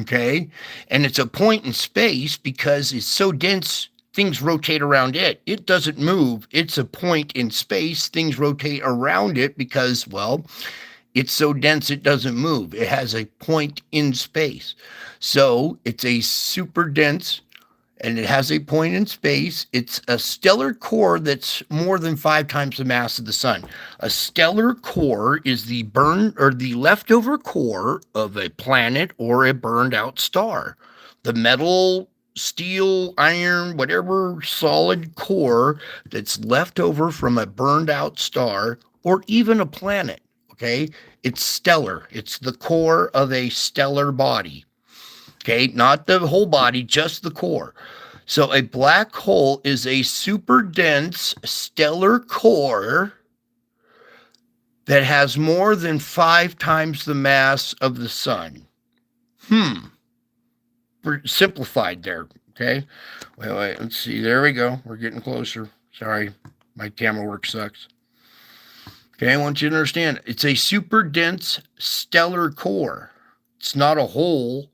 Okay, and it's a point in space because it's so dense, things rotate around it. It doesn't move. It's a point in space. Things rotate around it because, well, it's so dense it doesn't move. It has a point in space. So it's a super dense and it has a point in space. It's a stellar core that's more than 5 times the mass of the sun. A stellar core is the leftover core of a planet or a burned out star. The metal, steel, iron, whatever solid core that's left over from a burned out star or even a planet. Okay, it's stellar. It's the core of a stellar body. Okay, not the whole body, just the core. So a black hole is a super dense stellar core that has more than 5 times the mass of the sun. Simplified there. Okay. Wait. Let's see. There we go. We're getting closer. Sorry, my camera work sucks. Okay, I want you to understand, it's a super dense stellar core. It's not a hole.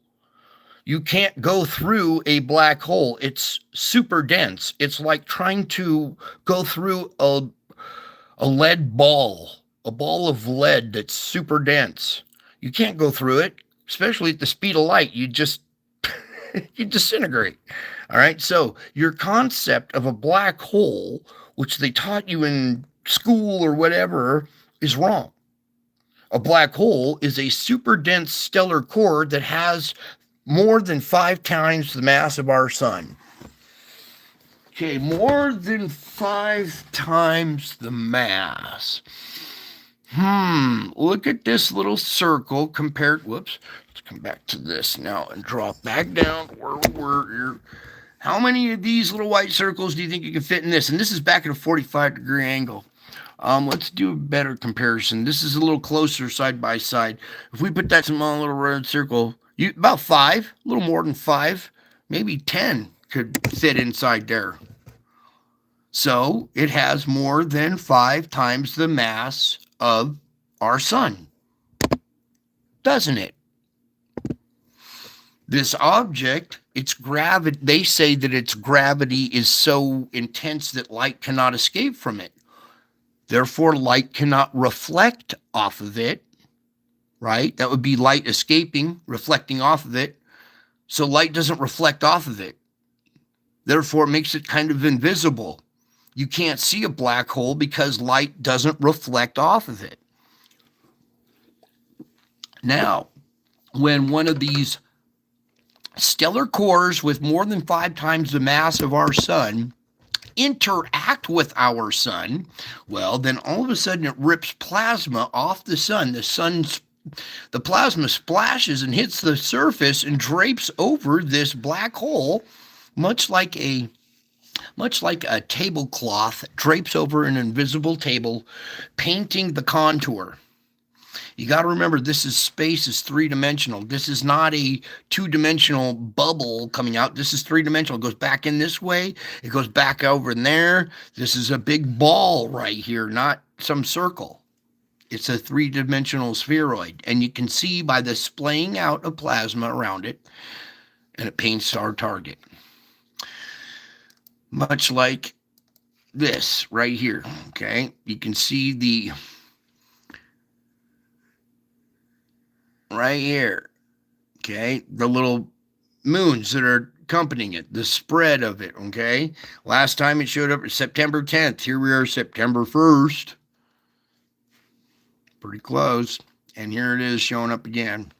You can't go through a black hole. It's super dense. It's like trying to go through a lead ball, a ball of lead that's super dense. You can't go through it, especially at the speed of light. You just you disintegrate. All right. So your concept of a black hole, which they taught you in school or whatever, is wrong. A black hole is a super dense stellar core that has more than 5 times the mass of our sun. Okay, more than 5 times the mass. Look at this little circle compared. Whoops. Let's come back to this now and drop back down where we're here. How many of these little white circles do you think you can fit in this? And this is back at a 45-degree angle. Let's do a better comparison. This is a little closer side by side. If we put that small little red circle, about 5, a little more than 5, maybe 10 could fit inside there. So it has more than 5 times the mass of our sun, doesn't it? This object, its gravity, they say that its gravity is so intense that light cannot escape from it. Therefore, light cannot reflect off of it, right? That would be light escaping, reflecting off of it. So light doesn't reflect off of it. Therefore, it makes it kind of invisible. You can't see a black hole because light doesn't reflect off of it. Now, when one of these stellar cores with more than 5 times the mass of our sun interact with our sun, well, then all of a sudden it rips plasma off the sun. The plasma splashes and hits the surface and drapes over this black hole, much like a much like a tablecloth drapes over an invisible table, painting the contour. You got to remember, this is space is three-dimensional. This is not a two-dimensional bubble coming out. This is three-dimensional. It goes back in this way. It goes back over in there. This is a big ball right here, not some circle. It's a three-dimensional spheroid. And you can see by the splaying out of plasma around it, and it paints our target. Much like this right here, okay? You can see the right here, okay, the little moons that are accompanying it, the spread of it, okay? Last time it showed up September 10th. Here we are, September 1st. Pretty close. And here it is showing up again.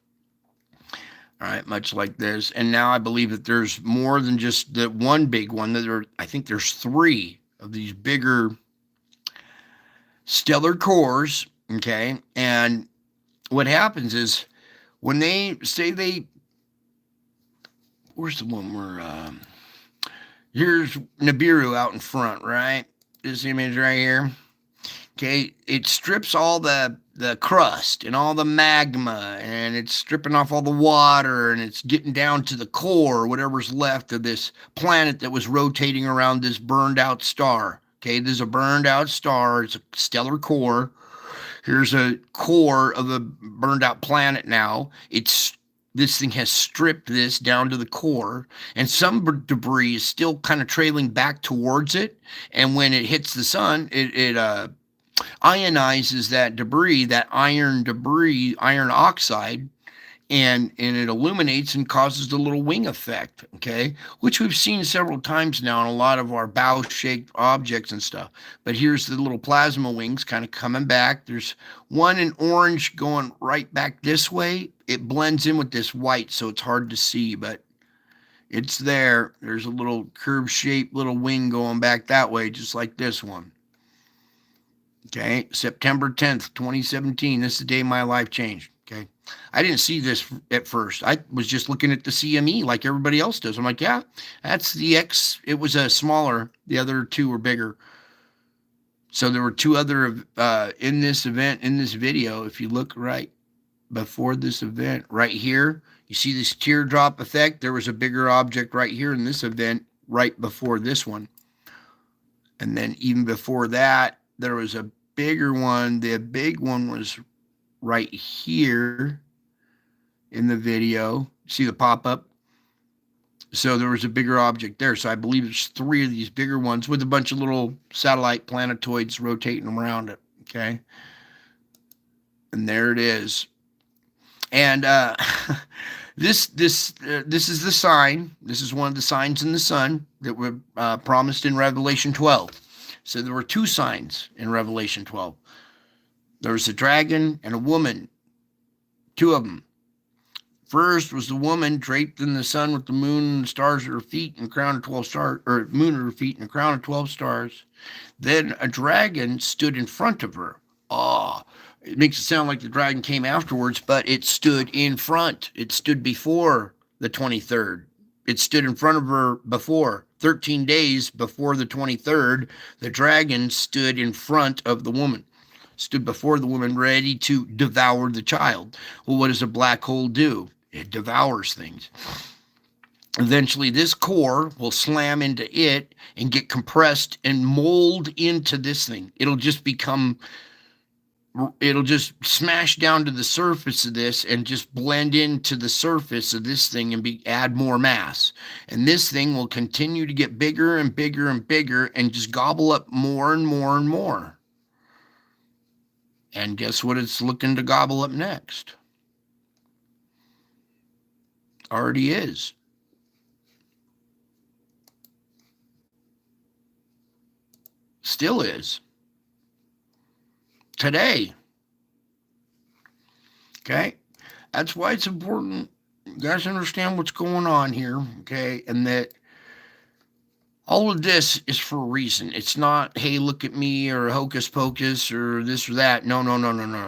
All right, much like this. And now I believe that there's more than just the one big one. I think there's three of these bigger stellar cores, okay? And what happens is when they say where's the one where, here's Nibiru out in front, right? This image right here. Okay, it strips all the crust and all the magma, and it's stripping off all the water, and it's getting down to the core, whatever's left of this planet that was rotating around this burned out star. Okay, there's a burned out star. It's a stellar core. Here's a core of a burned out planet now. This thing has stripped this down to the core, and some debris is still kind of trailing back towards it. And when it hits the sun, it ionizes that debris, that iron oxide, and it illuminates and causes the little wing effect, okay, which we've seen several times now in a lot of our bow-shaped objects and stuff. But here's the little plasma wings kind of coming back. There's one in orange going right back this way. It blends in with this white, so it's hard to see, but it's there. There's a little curve-shaped little wing going back that way, just like this one. Okay, September 10th, 2017. This is the day my life changed. Okay, I didn't see this at first. I was just looking at the CME like everybody else does. I'm like, yeah, that's the X. It was a smaller. The other two were bigger. So there were two other in this event, in this video. If you look right before this event, right here, you see this teardrop effect. There was a bigger object right here in this event, right before this one. And then even before that, there was a bigger one. The big one was right here in the video. See the pop-up? So there was a bigger object there. So I believe there's three of these bigger ones with a bunch of little satellite planetoids rotating around it. Okay. And there it is. And this is the sign. This is one of the signs in the sun that were promised in Revelation 12. So there were two signs in Revelation 12. There was a dragon and a woman, two of them. First was the woman draped in the sun with the moon and stars at her feet and a crown of 12 stars, or moon at her feet and a crown of 12 stars. Then a dragon stood in front of her. Oh, it makes it sound like the dragon came afterwards, but it stood in front. It stood before the 23rd. It stood in front of her before. 13 days before the 23rd, the dragon stood in front of the woman, stood before the woman ready to devour the child. Well, what does a black hole do? It devours things. Eventually, this core will slam into it and get compressed and mold into this thing. It'll just smash down to the surface of this and just blend into the surface of this thing and add more mass. And this thing will continue to get bigger and bigger and bigger and just gobble up more and more and more. And guess what it's looking to gobble up next? Already is. Still is. Today. Okay? That's why it's important you guys understand what's going on here, okay? And that all of this is for a reason. It's not, hey, look at me, or hocus pocus, or this or that. No.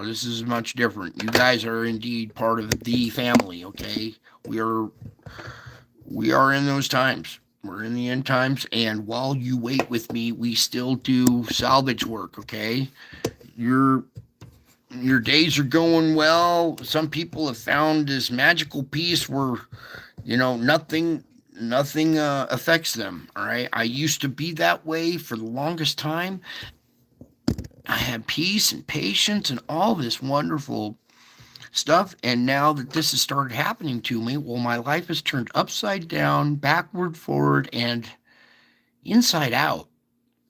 This is much different. You guys are indeed part of the family, okay? We are in those times, We're in the end times, and while you wait with me, we still do salvage work. Okay, your your days are going well. Some people have found this magical peace where nothing affects them. All right, I used to be that way for the longest time. I had peace and patience and all this wonderful stuff. And now that this has started happening to me, well, my life has turned upside down, backward, forward, and inside out.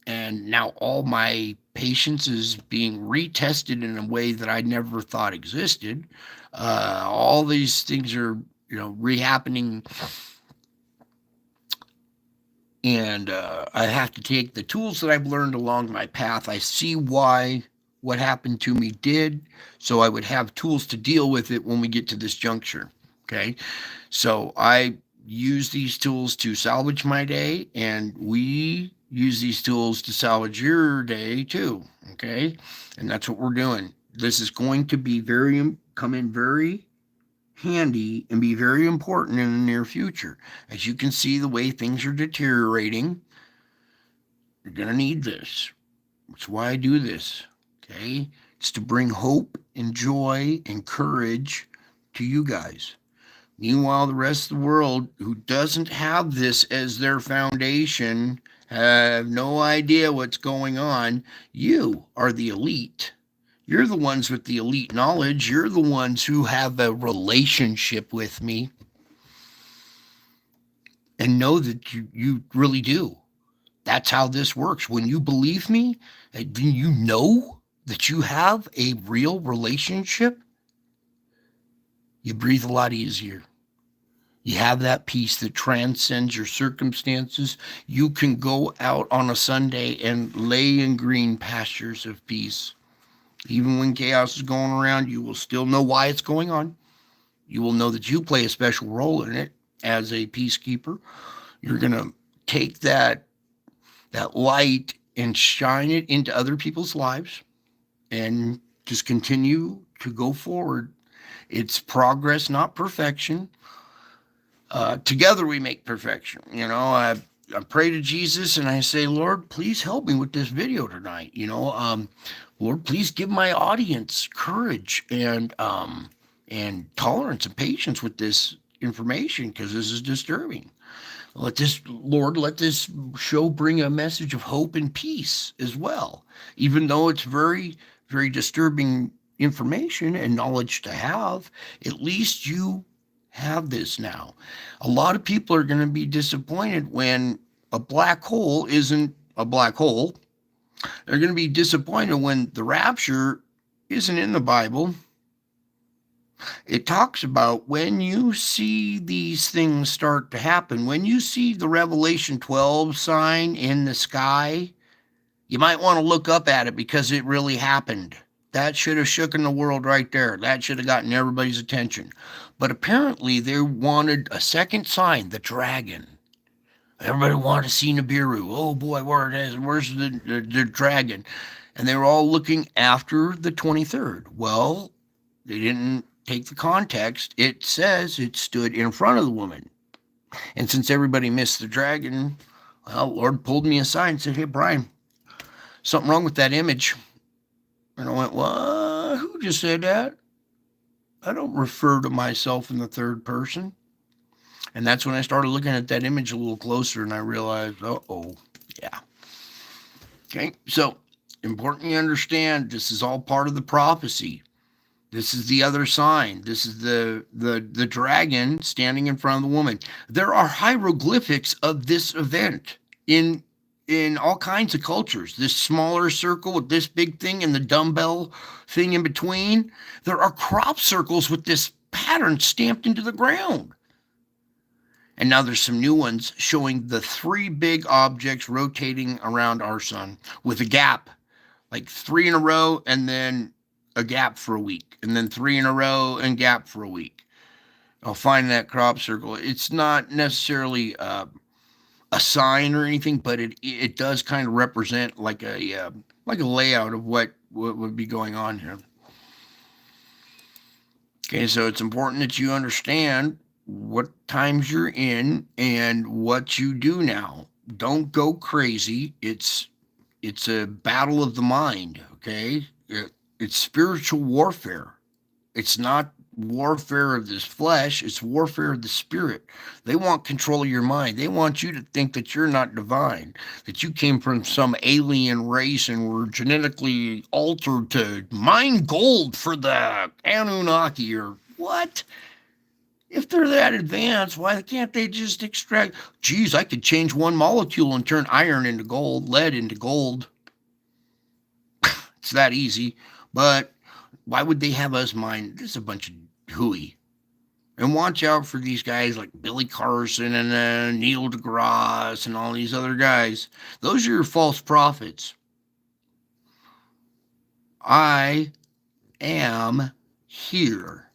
And now all my patience is being retested in a way that I never thought existed. All these things are, rehappening, and I have to take the tools that I've learned along my path. I see why what happened to me did, so I would have tools to deal with it when we get to this juncture. Okay, so I use these tools to salvage my day, and we use these tools to salvage your day too. Okay, and that's what we're doing. This is going to be come in very handy and be very important in the near future. As you can see, the way things are deteriorating, you're going to need this. That's why I do this. Okay? It's to bring hope and joy and courage to you guys. Meanwhile, the rest of the world who doesn't have this as their foundation have no idea what's going on. You are the elite. You're the ones with the elite knowledge. You're the ones who have a relationship with me and know that you really do. That's how this works. When you believe me, then you know that you have a real relationship, you breathe a lot easier. You have that peace that transcends your circumstances. You can go out on a Sunday and lay in green pastures of peace. Even when chaos is going around, you will still know why it's going on. You will know that you play a special role in it as a peacekeeper. You're going to take that light and shine it into other people's lives and just continue to go forward. It's progress, not perfection. Together we make perfection. I pray to Jesus and I say, Lord, please help me with this video tonight. Lord, please give my audience courage and tolerance and patience with this information, because this is disturbing. Let this show bring a message of hope and peace as well, even though it's very, very disturbing information and knowledge to have. At least you have this now. A lot of people are going to be disappointed when a black hole isn't a black hole. They're going to be disappointed when the rapture isn't in the Bible. It talks about when you see these things start to happen, when you see the Revelation 12 sign in the sky, you might want to look up at it, because it really happened. That should have shooken the world right there. That should have gotten everybody's attention. But apparently they wanted a second sign, the dragon. Everybody wanted to see Nibiru. Oh boy, where's the dragon? And they were all looking after the 23rd. Well, they didn't take the context. It says it stood in front of the woman. And since everybody missed the dragon, well, Lord pulled me aside and said, hey, Brian, something wrong with that image. And I went, what? Who just said that? I don't refer to myself in the third person. And that's when I started looking at that image a little closer, and I realized, yeah. Okay, so important you understand this is all part of the prophecy. This is the other sign. This is the dragon standing in front of the woman. There are hieroglyphics of this event in all kinds of cultures. This smaller circle with this big thing and the dumbbell thing in between. There are crop circles with this pattern stamped into the ground. And now there's some new ones showing the three big objects rotating around our sun with a gap, like three in a row and then a gap for a week, and then three in a row and gap for a week. I'll find that crop circle. It's not necessarily a sign or anything, but it does kind of represent like a layout of what would be going on here. Okay, so it's important that you understand what times you're in and what you do now. Don't go crazy. It's a battle of the mind, okay? It's spiritual warfare. It's not warfare of this flesh, it's warfare of the spirit. They want control of your mind. They want you to think that you're not divine, that you came from some alien race and were genetically altered to mine gold for the Anunnaki or what? If they're that advanced, why can't they just extract? Geez, I could change one molecule and turn iron into gold, lead into gold. It's that easy. But why would they have us mine? This is a bunch of hooey. And watch out for these guys like Billy Carson and Neil deGrasse and all these other guys. Those are your false prophets. I am here,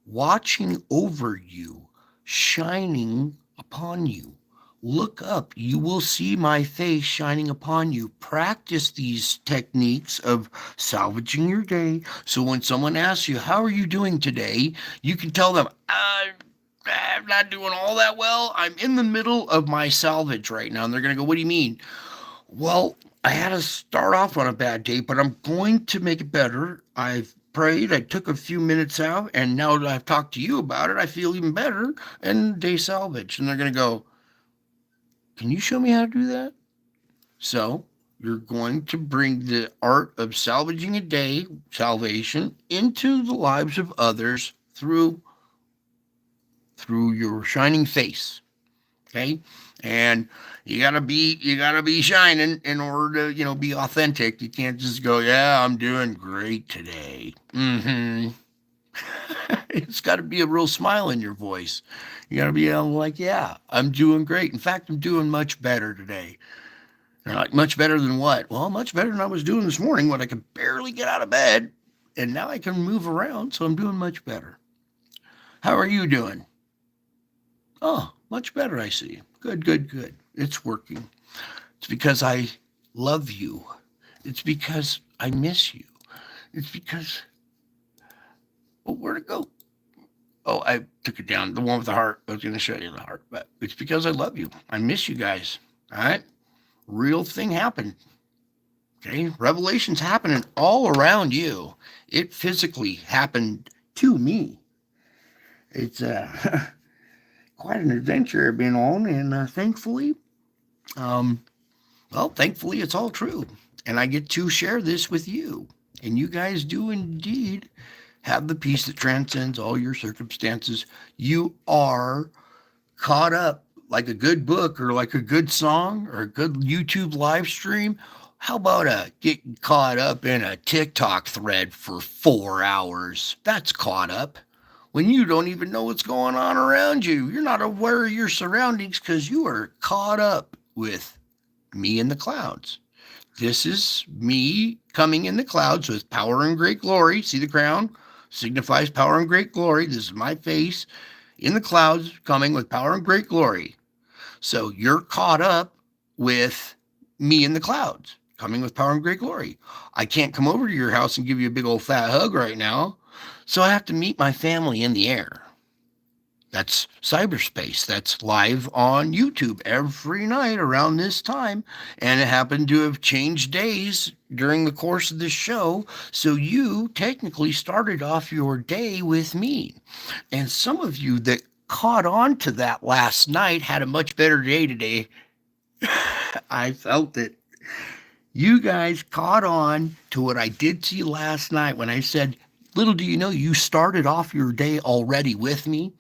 watching over you, shining upon you. Look up, you will see my face shining upon you. Practice these techniques of salvaging your day. So when someone asks you, how are you doing today? You can tell them, I'm not doing all that well. I'm in the middle of my salvage right now. And they're going to go, what do you mean? Well, I had to start off on a bad day, but I'm going to make it better. I've prayed, I took a few minutes out, and now that I've talked to you about it, I feel even better. And day salvage. And they're going to go, can you show me how to do that? So you're going to bring the art of salvaging a day, salvation, into the lives of others through your shining face. Okay? And you gotta be shining in order to, be authentic. You can't just go, yeah, I'm doing great today. It's got to be a real smile in your voice. You got to be like, yeah, I'm doing great. In fact, I'm doing much better today. They're like, much better than what? Well, much better than I was doing this morning when I could barely get out of bed. And now I can move around, so I'm doing much better. How are you doing? Oh, much better, I see. Good, good, good. It's working. It's because I love you. It's because I miss you. It's because, oh, where'd it go? Oh, I took it down. The one with the heart. I was going to show you the heart, but it's because I love you. I miss you guys. All right. Real thing happened. Okay. Revelation's happening all around you. It physically happened to me. It's quite an adventure I've been on, and thankfully, thankfully it's all true. And I get to share this with you. And you guys do indeed have the peace that transcends all your circumstances. You are caught up like a good book or like a good song or a good YouTube live stream. How about getting caught up in a TikTok thread for 4 hours? That's caught up. When you don't even know what's going on around you, you're not aware of your surroundings because you are caught up with me in the clouds. This is me coming in the clouds with power and great glory. See the crown? Signifies power and great glory. This is my face in the clouds coming with power and great glory. So you're caught up with me in the clouds coming with power and great glory. I can't come over to your house and give you a big old fat hug right now. So I have to meet my family in the air. That's cyberspace. That's live on YouTube every night around this time. And it happened to have changed days during the course of this show. So you technically started off your day with me. And some of you that caught on to that last night had a much better day today. I felt it. You guys caught on to what I did to you last night when I said, little do you know, you started off your day already with me.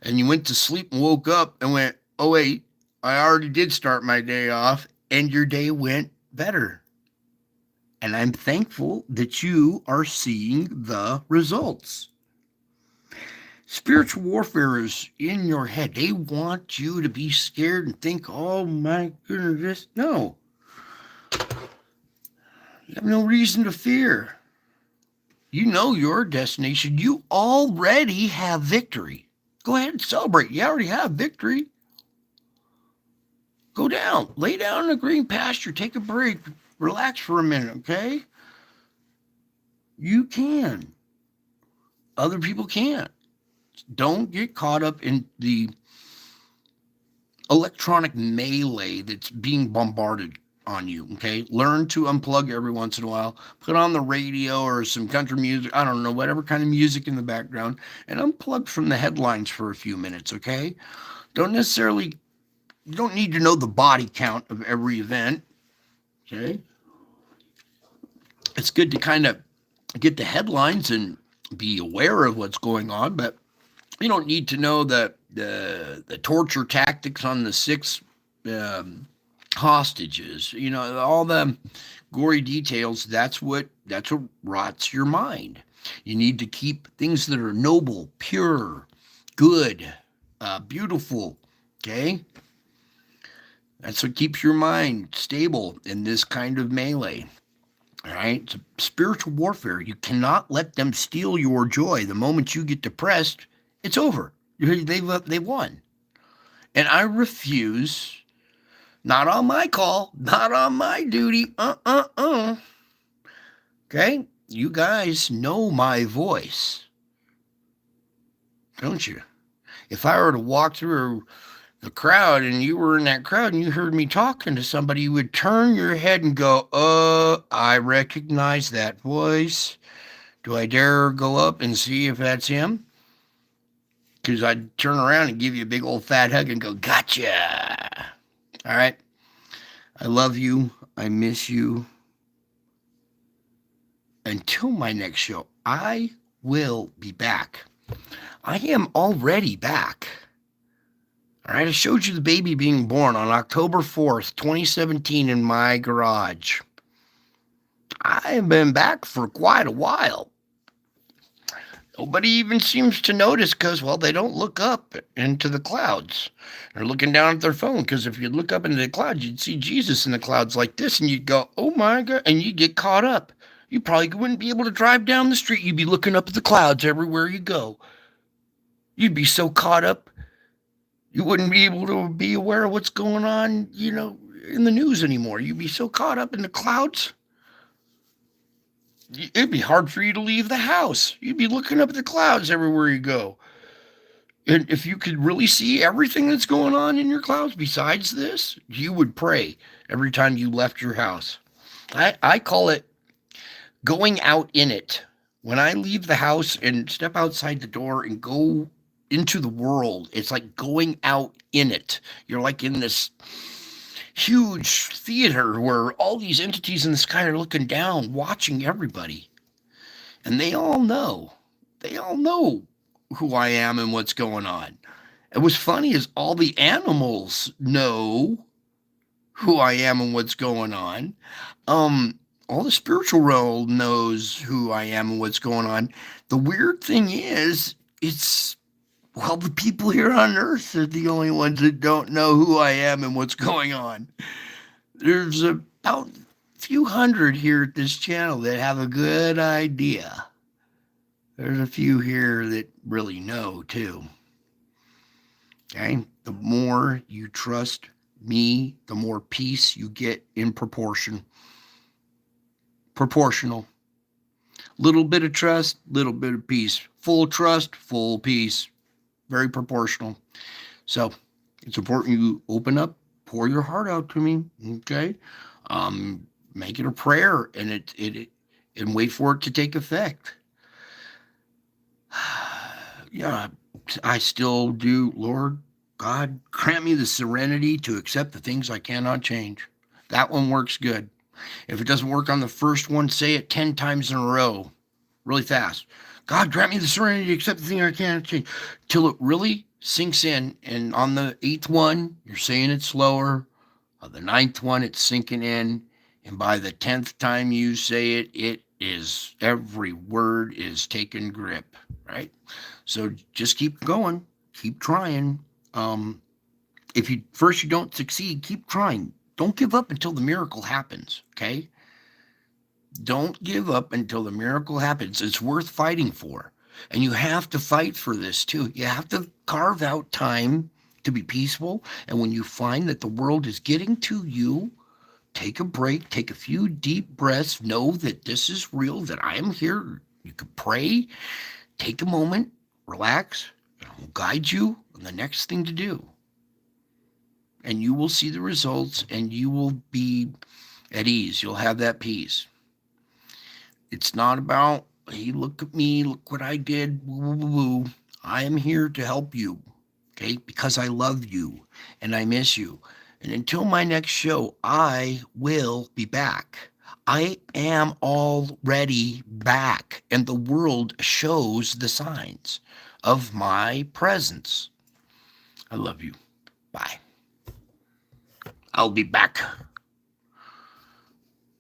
And you went to sleep and woke up and went, oh, wait, I already did start my day off, and your day went better. And I'm thankful that you are seeing the results. Spiritual warfare is in your head. They want you to be scared and think, oh my goodness. No. You have no reason to fear. You know your destination. You already have victory. Go ahead and celebrate. You already have victory. Go down. Lay down in a green pasture. Take a break. Relax for a minute, okay? You can. Other people can't. Don't get caught up in the electronic melee that's being bombarded on you. Okay, learn to unplug every once in a while, put on the radio or some country music, I don't know, whatever kind of music in the background, and unplug from the headlines for a few minutes. Okay, don't necessarily, you don't need to know the body count of every event. Okay, it's good to kind of get the headlines and be aware of what's going on, but you don't need to know the torture tactics on the six um, hostages. You know, all the gory details. That's what rots your mind. You need to keep things that are noble, pure, good, beautiful. Okay, that's what keeps your mind stable in this kind of melee. All right, it's a spiritual warfare. You cannot let them steal your joy. The moment you get depressed, it's over. They won. And I refuse, not on my call, not on my duty. Okay? You guys know my voice, don't you? If I were to walk through the crowd and you were in that crowd and you heard me talking to somebody, you would turn your head and go, I recognize that voice. Do I dare go up and see if that's him? Because I'd turn around and give you a big old fat hug and go, gotcha. All right. I love you. I miss you. Until my next show, I will be back. I am already back. All right. I showed you the baby being born on October 4th, 2017 in my garage. I have been back for quite a while. Nobody even seems to notice because, well, they don't look up into the clouds. They're looking down at their phone because if you look up into the clouds, you'd see Jesus in the clouds like this and you'd go, oh my God, and you'd get caught up. You probably wouldn't be able to drive down the street. You'd be looking up at the clouds everywhere you go. You'd be so caught up, you wouldn't be able to be aware of what's going on, in the news anymore. You'd be so caught up in the clouds. It'd be hard for you to leave the house. You'd be looking up at the clouds everywhere you go. And if you could really see everything that's going on in your clouds besides this, you would pray every time you left your house. I call it going out in it. When I leave the house and step outside the door and go into the world, it's like going out in it. You're like in this huge theater where all these entities in the sky are looking down, watching everybody. And they all know who I am and what's going on. And what's funny is all the animals know who I am and what's going on. All the spiritual realm knows who I am and what's going on. The weird thing is, the people here on Earth are the only ones that don't know who I am and what's going on. There's about a few hundred here at this channel that have a good idea. There's a few here that really know, too. Okay? The more you trust me, the more peace you get in proportion. Proportional. Little bit of trust, little bit of peace. Full trust, full peace. Very proportional. So it's important you open up, pour your heart out to me. Okay. Make it a prayer and and wait for it to take effect. Yeah, I still do. Lord God, grant me the serenity to accept the things I cannot change. That one works good. If it doesn't work on the first one, say it 10 times in a row, really fast. God, grant me the serenity to accept the thing I can't change, till it really sinks in. And on the 8th one, you're saying it slower. On the 9th one, it's sinking in. And by the 10th time you say it, every word is taking grip, right? So just keep going, keep trying. If you don't succeed, keep trying. Don't give up until the miracle happens, okay? Don't give up until the miracle happens. It's worth fighting for. And you have to fight for this too. You have to carve out time to be peaceful. And when you find that the world is getting to you, take a break, take a few deep breaths, know that this is real, that I am here. You can pray, take a moment, relax, I'll guide you on the next thing to do. And you will see the results and you will be at ease. You'll have that peace. It's not about, hey, look at me, look what I did, woo, woo, woo. I am here to help you, okay? Because I love you and I miss you. And until my next show, I will be back. I am already back, and the world shows the signs of my presence. I love you. Bye. I'll be back.